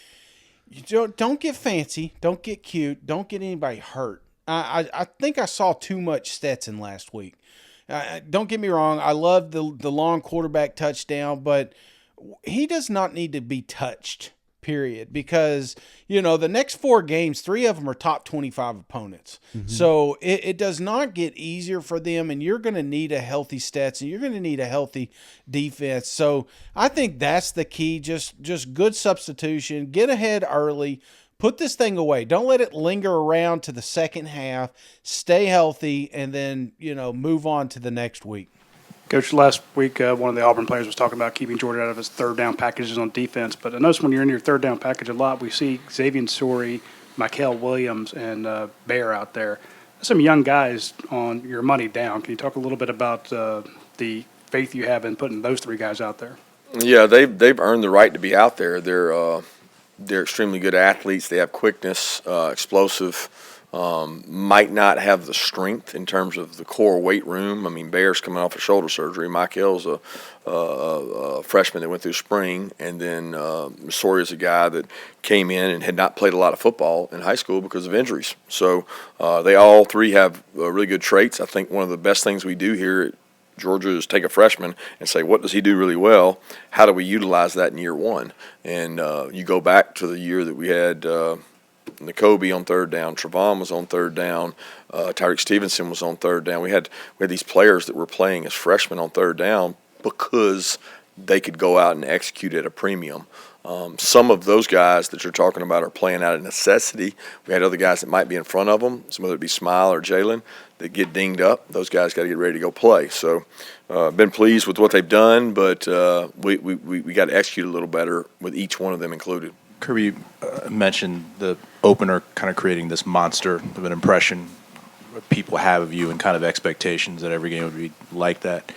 B: don't get fancy, don't get cute, don't get anybody hurt. I think I saw too much Stetson last week. Don't get me wrong. I love the long quarterback touchdown, but he does not need to be touched, period. Because, the next 4 games, 3 of them are top 25 opponents. So it does not get easier for them, and you're going to need a healthy Stetson. You're going to need a healthy defense. So I think that's the key, just good substitution. Get ahead early. Put this thing away. Don't let it linger around to the second half. Stay healthy, and then, move on to the next week.
O: Coach, last week one of the Auburn players was talking about keeping Georgia out of his third down packages on defense. But I noticed when you're in your third down package a lot, we see Xavier Sori, Michael Williams, and Bear out there. Some young guys on your money down. Can you talk a little bit about the faith you have in putting those 3 guys out there?
P: Yeah, they've earned the right to be out there. They're extremely good athletes. They have quickness, explosive. Might not have the strength in terms of the core weight room. I mean, Bear's coming off of shoulder surgery. Michael's a freshman that went through spring, and then Soria's a guy that came in and had not played a lot of football in high school because of injuries. So they all 3 have really good traits. I think one of the best things we do here at Georgia is take a freshman and say, what does he do really well? How do we utilize that in year 1? And you go back to the year that we had N'Kobe on third down, Trevon was on third down, Tyreek Stevenson was on third down. We had these players that were playing as freshmen on third down because they could go out and execute at a premium. Some of those guys that you're talking about are playing out of necessity. We had other guys that might be in front of them, whether it be Smile or Jalen, that get dinged up. Those guys got to get ready to go play. So been pleased with what they've done, but we got to execute a little better with each one of them included.
Q: Kirby mentioned the opener kind of creating this monster of an impression people have of you and kind of expectations that every game would be like that.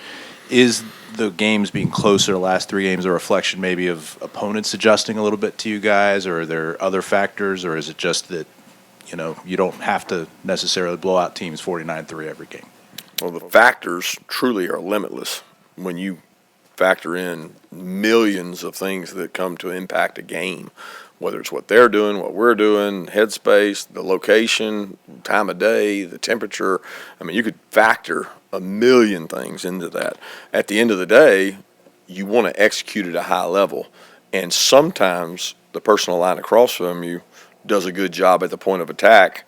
Q: Is the games being closer, the last 3 games, a reflection maybe of opponents adjusting a little bit to you guys, or are there other factors, or is it just that, you don't have to necessarily blow out teams 49-3 every game?
P: Well, the factors truly are limitless when you factor in millions of things that come to impact a game, whether it's what they're doing, what we're doing, headspace, the location, time of day, the temperature. I mean, you could factor a million things into that. At the end of the day, you want to execute at a high level, and sometimes the person on the line across from you does a good job at the point of attack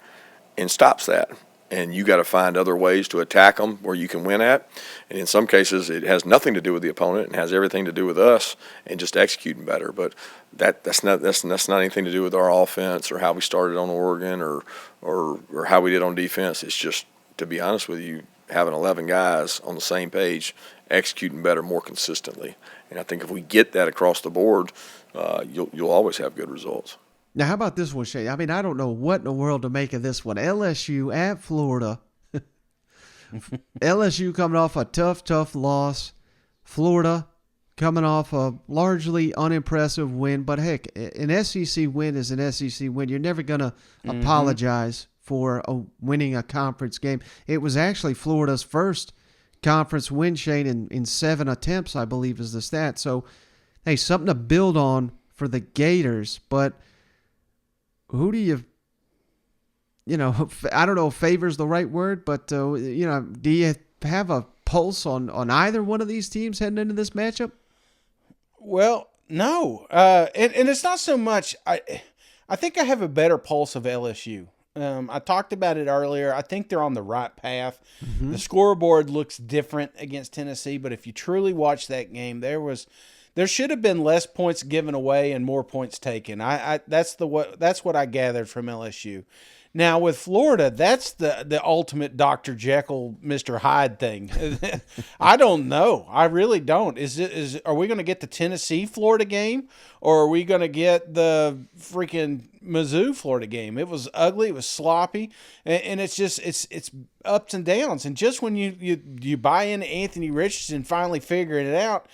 P: and stops that. And you got to find other ways to attack them where you can win at. And in some cases, it has nothing to do with the opponent and has everything to do with us and just executing better. But that's not anything to do with our offense or how we started on Oregon or how we did on defense. It's just, to be honest with you, having 11 guys on the same page, executing better more consistently. And I think if we get that across the board, you'll always have good results.
A: Now, how about this one, Shane? I mean, I don't know what in the world to make of this one. LSU at Florida. LSU coming off a tough loss. Florida coming off a largely unimpressive win. But, heck, an SEC win is an SEC win. You're never going to apologize for winning a conference game. It was actually Florida's first conference win, Shane, in 7 attempts, I believe is the stat. So, hey, something to build on for the Gators. But who do you I don't know if favor's the right word, but, do you have a pulse on either one of these teams heading into this matchup?
B: Well, no. And it's not so much – I think I have a better pulse of LSU. I talked about it earlier. I think they're on the right path. Mm-hmm. The scoreboard looks different against Tennessee, but if you truly watch that game, there should have been less points given away and more points taken. That's what I gathered from LSU. Now with Florida, that's the ultimate Dr. Jekyll, Mr. Hyde thing. I don't know. I really don't. Are we going to get the Tennessee Florida game, or are we going to get the freaking Mizzou Florida game? It was ugly. It was sloppy, and it's just it's ups and downs. And just when you buy into Anthony Richardson finally figuring it out,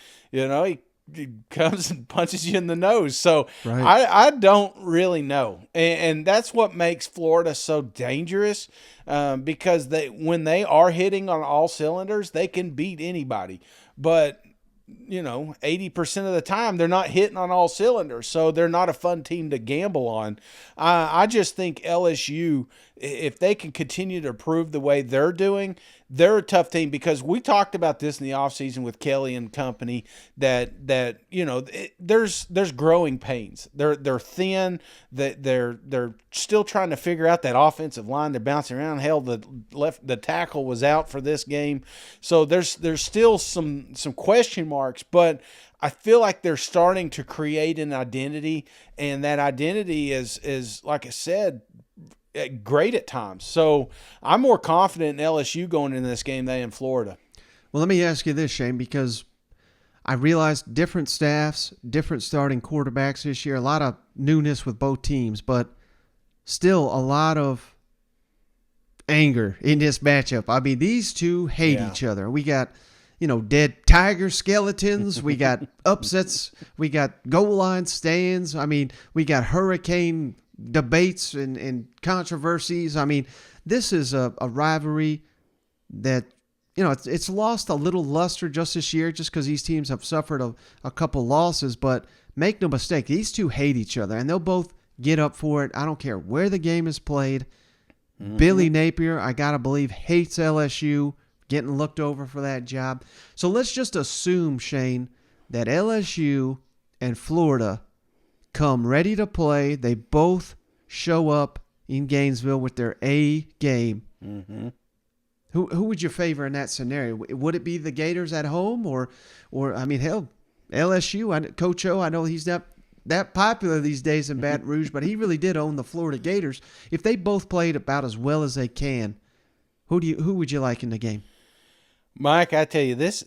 B: he comes and punches you in the nose. So right. I don't really know. And that's what makes Florida so dangerous, because when they are hitting on all cylinders, they can beat anybody. But, 80% of the time they're not hitting on all cylinders. So they're not a fun team to gamble on. I just think LSU, if they can continue to prove the way they're doing, they're a tough team, because we talked about this in the offseason with Kelly and company that there's growing pains. They're thin, that they're still trying to figure out that offensive line. They're bouncing around. Hell, the tackle was out for this game. So there's still some question marks, but I feel like they're starting to create an identity, and that identity is like I said, great at times. So I'm more confident in LSU going into this game than in Florida.
A: Well, let me ask you this, Shane, because I realized different staffs, different starting quarterbacks this year, a lot of newness with both teams, but still a lot of anger in this matchup. I mean, these two hate each other. We got, dead tiger skeletons. We got upsets. We got goal line stands. I mean, we got hurricane debates and controversies. I mean, this is a rivalry that, it's lost a little luster just this year, just because these teams have suffered a couple losses. But make no mistake, these two hate each other, and they'll both get up for it. I don't care where the game is played. Mm-hmm. Billy Napier, I got to believe, hates LSU, getting looked over for that job. So let's just assume, Shane, that LSU and Florida come ready to play. They both show up in Gainesville with their A game. Mm-hmm. Who would you favor in that scenario? Would it be the Gators at home, or I mean, hell, LSU? Coach O, I know he's not that popular these days in Baton Rouge, but he really did own the Florida Gators. If they both played about as well as they can, who would you like in the game?
B: Mike, I tell you this,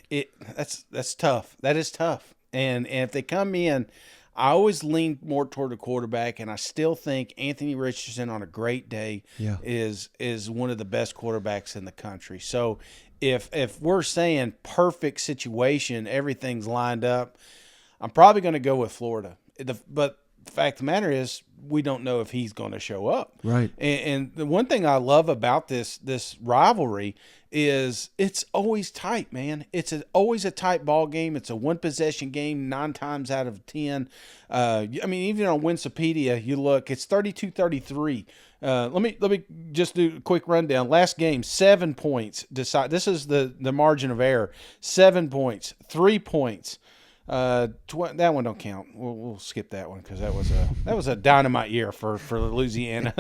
B: that's tough. That is tough. And if they come in, I always lean more toward the quarterback, and I still think Anthony Richardson on a great day is one of the best quarterbacks in the country. So if we're saying perfect situation, everything's lined up, I'm probably going to go with Florida. But the fact of the matter is, we don't know if he's going to show up.
A: Right.
B: And the one thing I love about this rivalry is it's always tight, man. It's always a tight ball game. It's a one possession game 9 times out of 10. I mean, even on Wikipedia, you look, it's 32-33. Let me just do a quick rundown. Last game, 7 points. This is the margin of error. 7 points, 3 points. That one don't count. We'll skip that one because that was a dynamite year for Louisiana.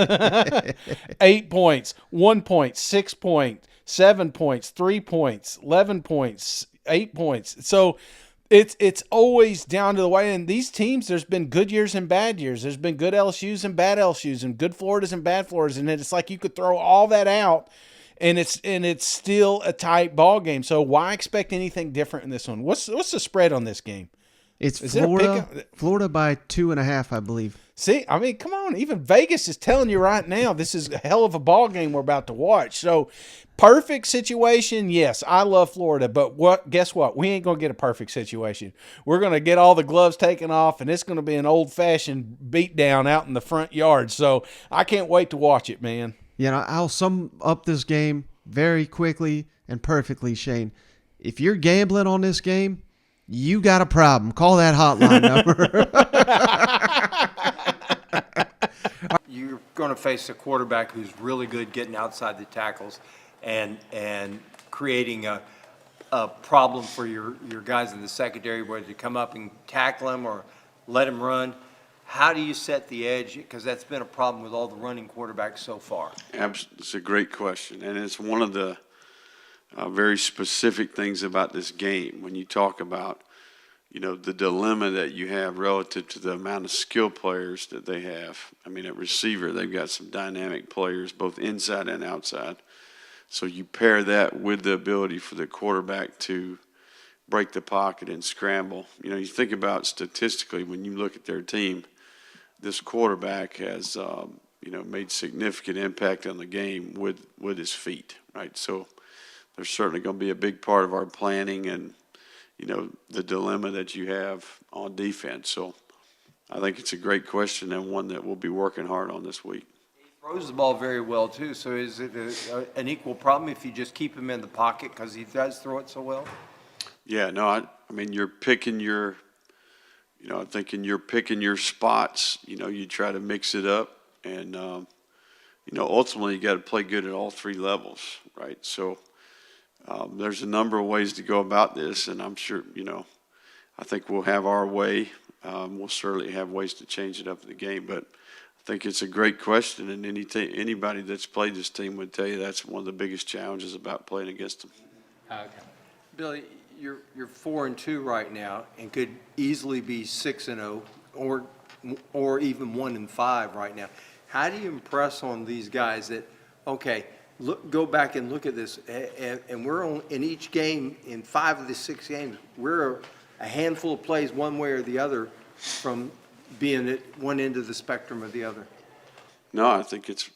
B: 8 points, 1 point, 6 points, 7 points, 3 points, 11 points, 8 points. So it's always down to the wire. And these teams, there's been good years and bad years. There's been good LSUs and bad LSUs, and good Floridas and bad Floridas. And it's like you could throw all that out, and it's still a tight ball game. So why expect anything different in this one? What's the spread on this game?
A: It's Florida by 2.5, I believe.
B: See, I mean, come on. Even Vegas is telling you right now this is a hell of a ball game we're about to watch. So, perfect situation, yes, I love Florida. But guess what? We ain't going to get a perfect situation. We're going to get all the gloves taken off, and it's going to be an old-fashioned beatdown out in the front yard. So, I can't wait to watch it, man.
A: Yeah, I'll sum up this game very quickly and perfectly, Shane. If you're gambling on this game, you got a problem. Call that hotline number.
R: You're going to face a quarterback who's really good getting outside the tackles and creating a problem for your guys in the secondary, whether to come up and tackle him or let him run. How do you set the edge? Because that's been a problem with all the running quarterbacks so far.
S: It's a great question, and it's one of the very specific things about this game. When you talk about, the dilemma that you have relative to the amount of skill players that they have. I mean, at receiver, they've got some dynamic players, both inside and outside. So you pair that with the ability for the quarterback to break the pocket and scramble. You think about statistically when you look at their team, this quarterback has, made significant impact on the game with his feet, right? So there's certainly going to be a big part of our planning and, the dilemma that you have on defense. So I think it's a great question and one that we'll be working hard on this week.
R: He throws the ball very well, too. So is it an equal problem if you just keep him in the pocket because he does throw it so well?
S: Yeah, no, I mean, you're picking your, I'm thinking you're picking your spots. You try to mix it up. And, ultimately you got to play good at all 3 levels, right? So there's a number of ways to go about this, and I'm sure, I think we'll have our way. We'll certainly have ways to change it up in the game, but I think it's a great question, and anybody that's played this team would tell you that's one of the biggest challenges about playing against them.
R: Okay. Billy, you're 4-2 right now, and could easily be 6-0, or even 1-5 right now. How do you impress on these guys that, okay, go back and look at this, and we're in each game, in 5 of the 6 games, we're a handful of plays one way or the other from being at one end of the spectrum or the other.
S: No, I think that's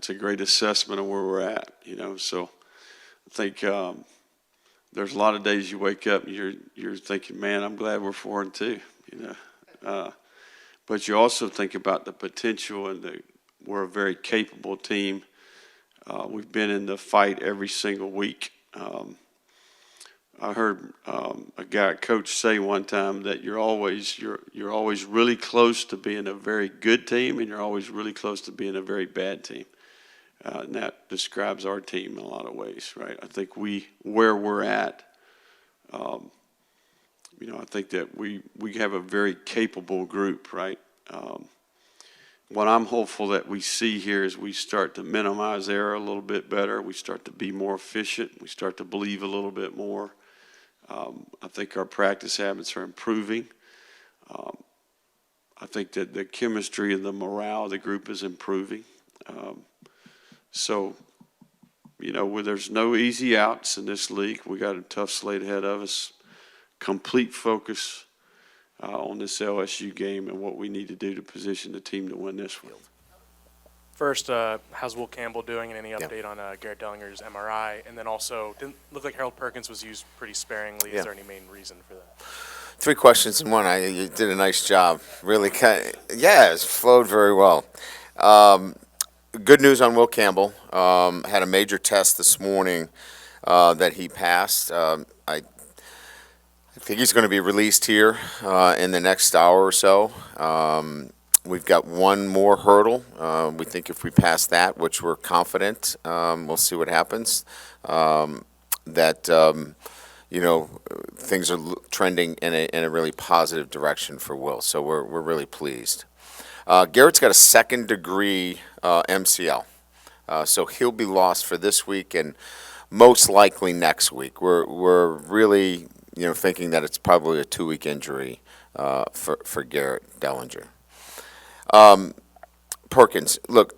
S: a great assessment of where we're at. So I think there's a lot of days you wake up and you're thinking, man, I'm glad we're 4-2. But you also think about the potential, and we're a very capable team. We've been in the fight every single week. I heard a coach say one time that you're always really close to being a very good team, and you're always really close to being a very bad team. And that describes our team in a lot of ways, right? I think where we're at, I think that we have a very capable group, right? What I'm hopeful that we see here is we start to minimize error a little bit better. We start to be more efficient. We start to believe a little bit more. I think our practice habits are improving. I think that the chemistry and the morale of the group is improving. Where there's no easy outs in this league, we got a tough slate ahead of us. Complete focus on this LSU game and what we need to do to position the team to win this one.
T: First, how's Will Campbell doing, and any update on Garrett Dellinger's MRI? And then also, didn't look like Harold Perkins was used pretty sparingly. Is there any main reason for that?
U: 3 questions in one. You did a nice job. Really, it flowed very well. Good news on Will Campbell. Had a major test this morning that he passed. I think he's going to be released here in the next hour or so. We've got one more hurdle. We think if we pass that, which we're confident, we'll see what happens. Things are trending in a really positive direction for Will. So we're really pleased. Garrett's got a 2nd degree MCL, so he'll be lost for this week and most likely next week. We're really thinking that it's probably a 2-week injury for Garrett Dellinger. Perkins, look,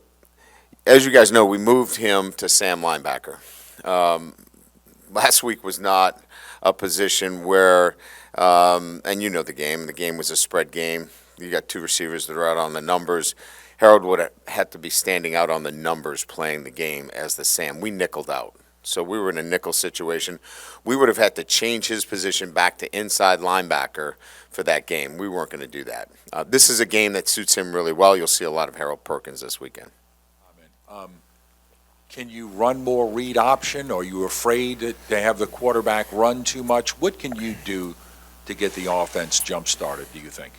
U: as you guys know, we moved him to Sam linebacker. Last week was not a position where, and you know the game. The game was a spread game. You got 2 receivers that are out on the numbers. Harold would have had to be standing out on the numbers playing the game as the Sam. We nickeled out. So we were in a nickel situation. We would have had to change his position back to inside linebacker for that game. We weren't going to do that. This is a game that suits him really well. You'll see a lot of Harold Perkins this weekend.
V: Can you run more read option? Or are you afraid to have the quarterback run too much? What can you do to get the offense jump-started, do you think?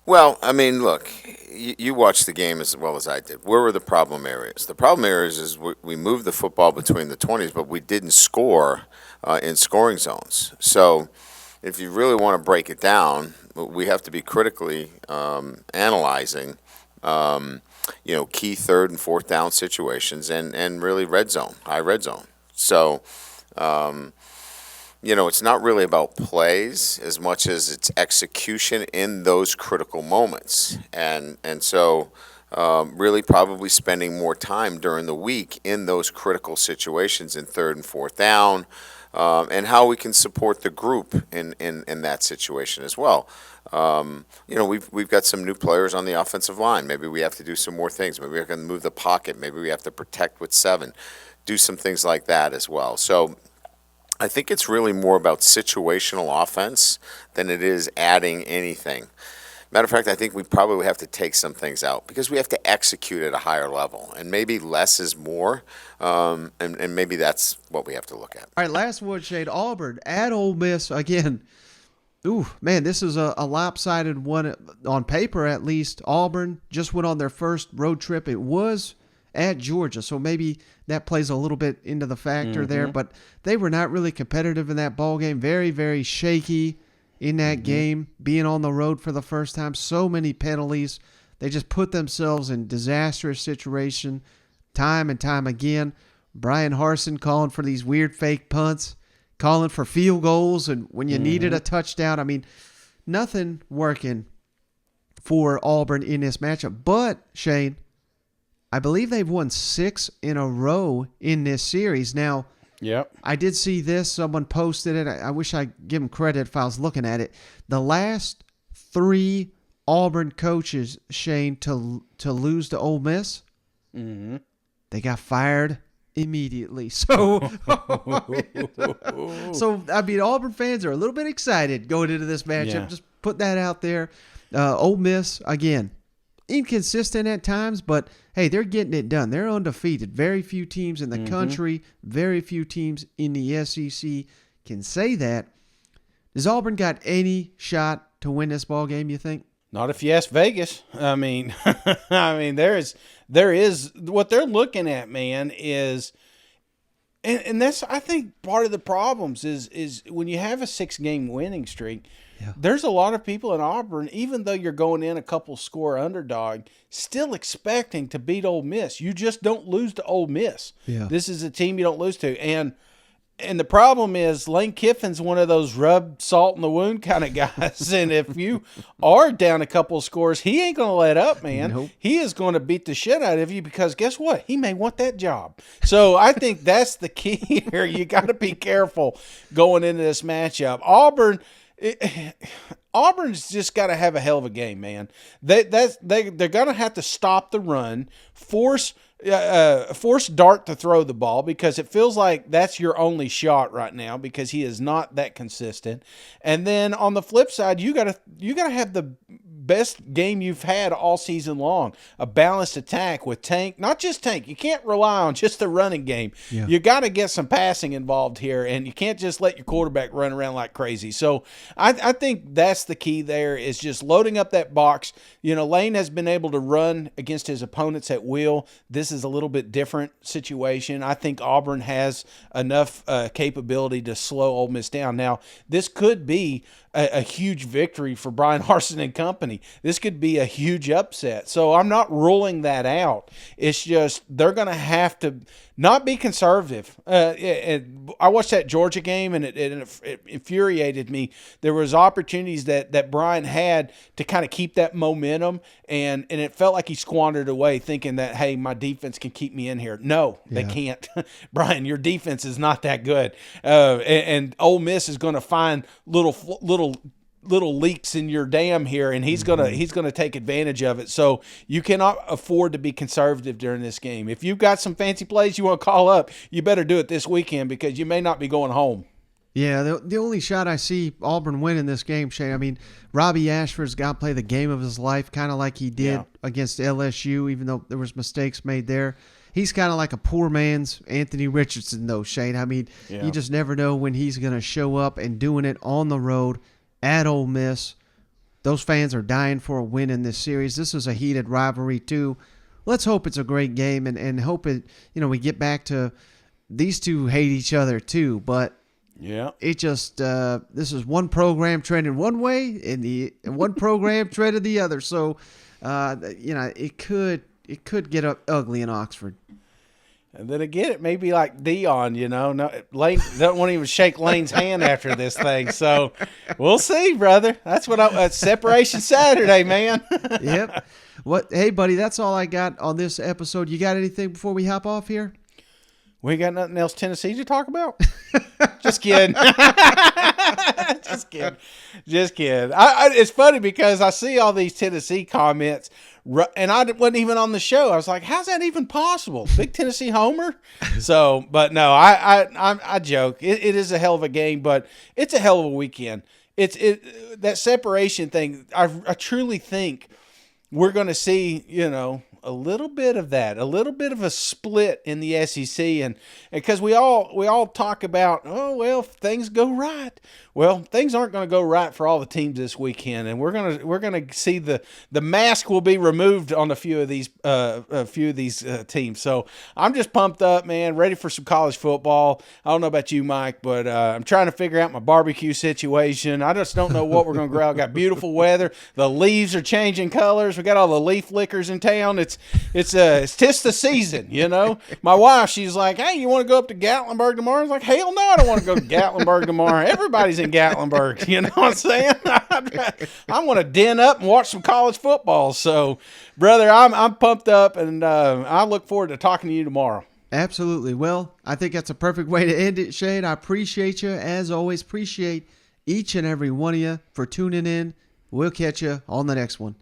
U: Well, I mean, look, you watched the game as well as I did. Where were the problem areas? The problem areas is we moved the football between the 20s, but we didn't score in scoring zones. So if you really want to break it down, we have to be critically analyzing, key 3rd and 4th down situations and really high red zone. So, it's not really about plays as much as it's execution in those critical moments. And so really probably spending more time during the week in those critical situations in 3rd and 4th down, and how we can support the group in that situation as well. We've got some new players on the offensive line. Maybe we have to do some more things. Maybe we can move the pocket. Maybe we have to protect with 7. Do some things like that as well. So I think it's really more about situational offense than it is adding anything. Matter of fact, I think we probably have to take some things out because we have to execute at a higher level, and maybe less is more, and maybe that's what we have to look at.
A: All right, last one, Shade. Auburn at Ole Miss again. Ooh, man, this is a lopsided one on paper at least. Auburn just went on their first road trip. It was at Georgia, so maybe that plays a little bit into the factor there, but they were not really competitive in that ball game. Very, very shaky in that game, being on the road for the first time. So many penalties. They just put themselves in disastrous situation time and time again. Brian Harsin calling for these weird fake punts, calling for field goals, and when you needed a touchdown, I mean, nothing working for Auburn in this matchup. But, Shane, I believe they've won 6 in a row in this series. Now, I did see this. Someone posted it. I wish I'd give them credit if I was looking at it. The last 3 Auburn coaches, Shane, to lose to Ole Miss, they got fired immediately. So, Auburn fans are a little bit excited going into this matchup.
B: Yeah.
A: Just put that out there. Ole Miss, again, inconsistent at times, but hey, they're getting it done. They're undefeated. Very few teams in the country, very few teams in the SEC can say that. Does Auburn got any shot to win this ball game, you think?
B: Not if you ask Vegas. I mean, there is what they're looking at, man, is, and that's, I think, part of the problems is when you have a 6-game winning streak. Yeah. There's a lot of people in Auburn, even though you're going in a couple score underdog, still expecting to beat Ole Miss. You just don't lose to Ole Miss.
A: Yeah.
B: This is a team you don't lose to. And the problem is Lane Kiffin's one of those rub salt in the wound kind of guys. And if you are down a couple scores, he ain't going to let up, man.
A: Nope.
B: He is going to beat the shit out of you because guess what? He may want that job. So I think that's the key here. You got to be careful going into this matchup. Auburn, Auburn's just got to have a hell of a game, man. They're going to have to stop the run, force Dart to throw the ball, because it feels like that's your only shot right now, because he is not that consistent. And then on the flip side, you got to have the best game you've had all season long. A balanced attack with Tank, not just Tank. You can't rely on just the running game.
A: Yeah.
B: You got to get some passing involved here, and you can't just let your quarterback run around like crazy. So I think that's the key there, is just loading up that box. Lane has been able to run against his opponents at will. This is a little bit different situation. I think Auburn has enough capability to slow Ole Miss down. Now, this could be a huge victory for Brian Harsin and company. This could be a huge upset. So I'm not ruling that out. It's just they're going to have to not be conservative. I watched that Georgia game, and it infuriated me. There was opportunities that Brian had to kind of keep that momentum, and it felt like he squandered away, thinking that, hey, my defense can keep me in here. No, they can't. Brian, your defense is not that good. And Ole Miss is going to find little leaks in your dam here, and he's gonna take advantage of it. So you cannot afford to be conservative during this game. If you've got some fancy plays you want to call up, you better do it this weekend, because you may not be going home.
A: Yeah, the only shot I see Auburn winning this game, Shane, I mean, Robbie Ashford's got to play the game of his life, kind of like he did against LSU, even though there was mistakes made there. He's kind of like a poor man's Anthony Richardson, though, Shane. I mean, you just never know when he's going to show up, and doing it on the road at Ole Miss. Those fans are dying for a win in this series. This is a heated rivalry, too. Let's hope it's a great game, and hope it, we get back to these two hate each other, too, but it just this is one program trending one way and one program trending the other. So it could get ugly in Oxford.
B: And then again, it may be like Dion, No, Lane don't want to even shake Lane's hand after this thing. So we'll see, brother. That's what Separation Saturday, man.
A: Yep. Hey, buddy, that's all I got on this episode. You got anything before we hop off here?
B: We ain't got nothing else Tennessee to talk about? Just kidding. Just kidding. It's funny because I see all these Tennessee comments, and I wasn't even on the show. I was like, how's that even possible? Big Tennessee homer? So, but no, I joke. It is a hell of a game, but it's a hell of a weekend. That separation thing, I truly think we're going to see, a little bit of that, a little bit of a split in the SEC, and because we all talk about, oh well, if things go right. Well, things aren't going to go right for all the teams this weekend, and we're gonna see the mask will be removed on a few of these teams. So I'm just pumped up, man, ready for some college football. I don't know about you, Mike, but I'm trying to figure out my barbecue situation. I just don't know what we're going to grow. Got beautiful weather. The leaves are changing colors. We got all the leaf lickers in town. It's just the season, My wife, she's like, hey, you want to go up to Gatlinburg tomorrow? I was like, hell no, I don't want to go to Gatlinburg tomorrow. Everybody's in Gatlinburg, you know what I'm saying? I want to den up and watch some college football. So, brother, I'm pumped up, and I look forward to talking to you tomorrow.
A: Absolutely. Well, I think that's a perfect way to end it, Shane. I appreciate you, as always. Appreciate each and every one of you for tuning in. We'll catch you on the next one.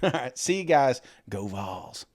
B: All right. See you guys. Go Vols.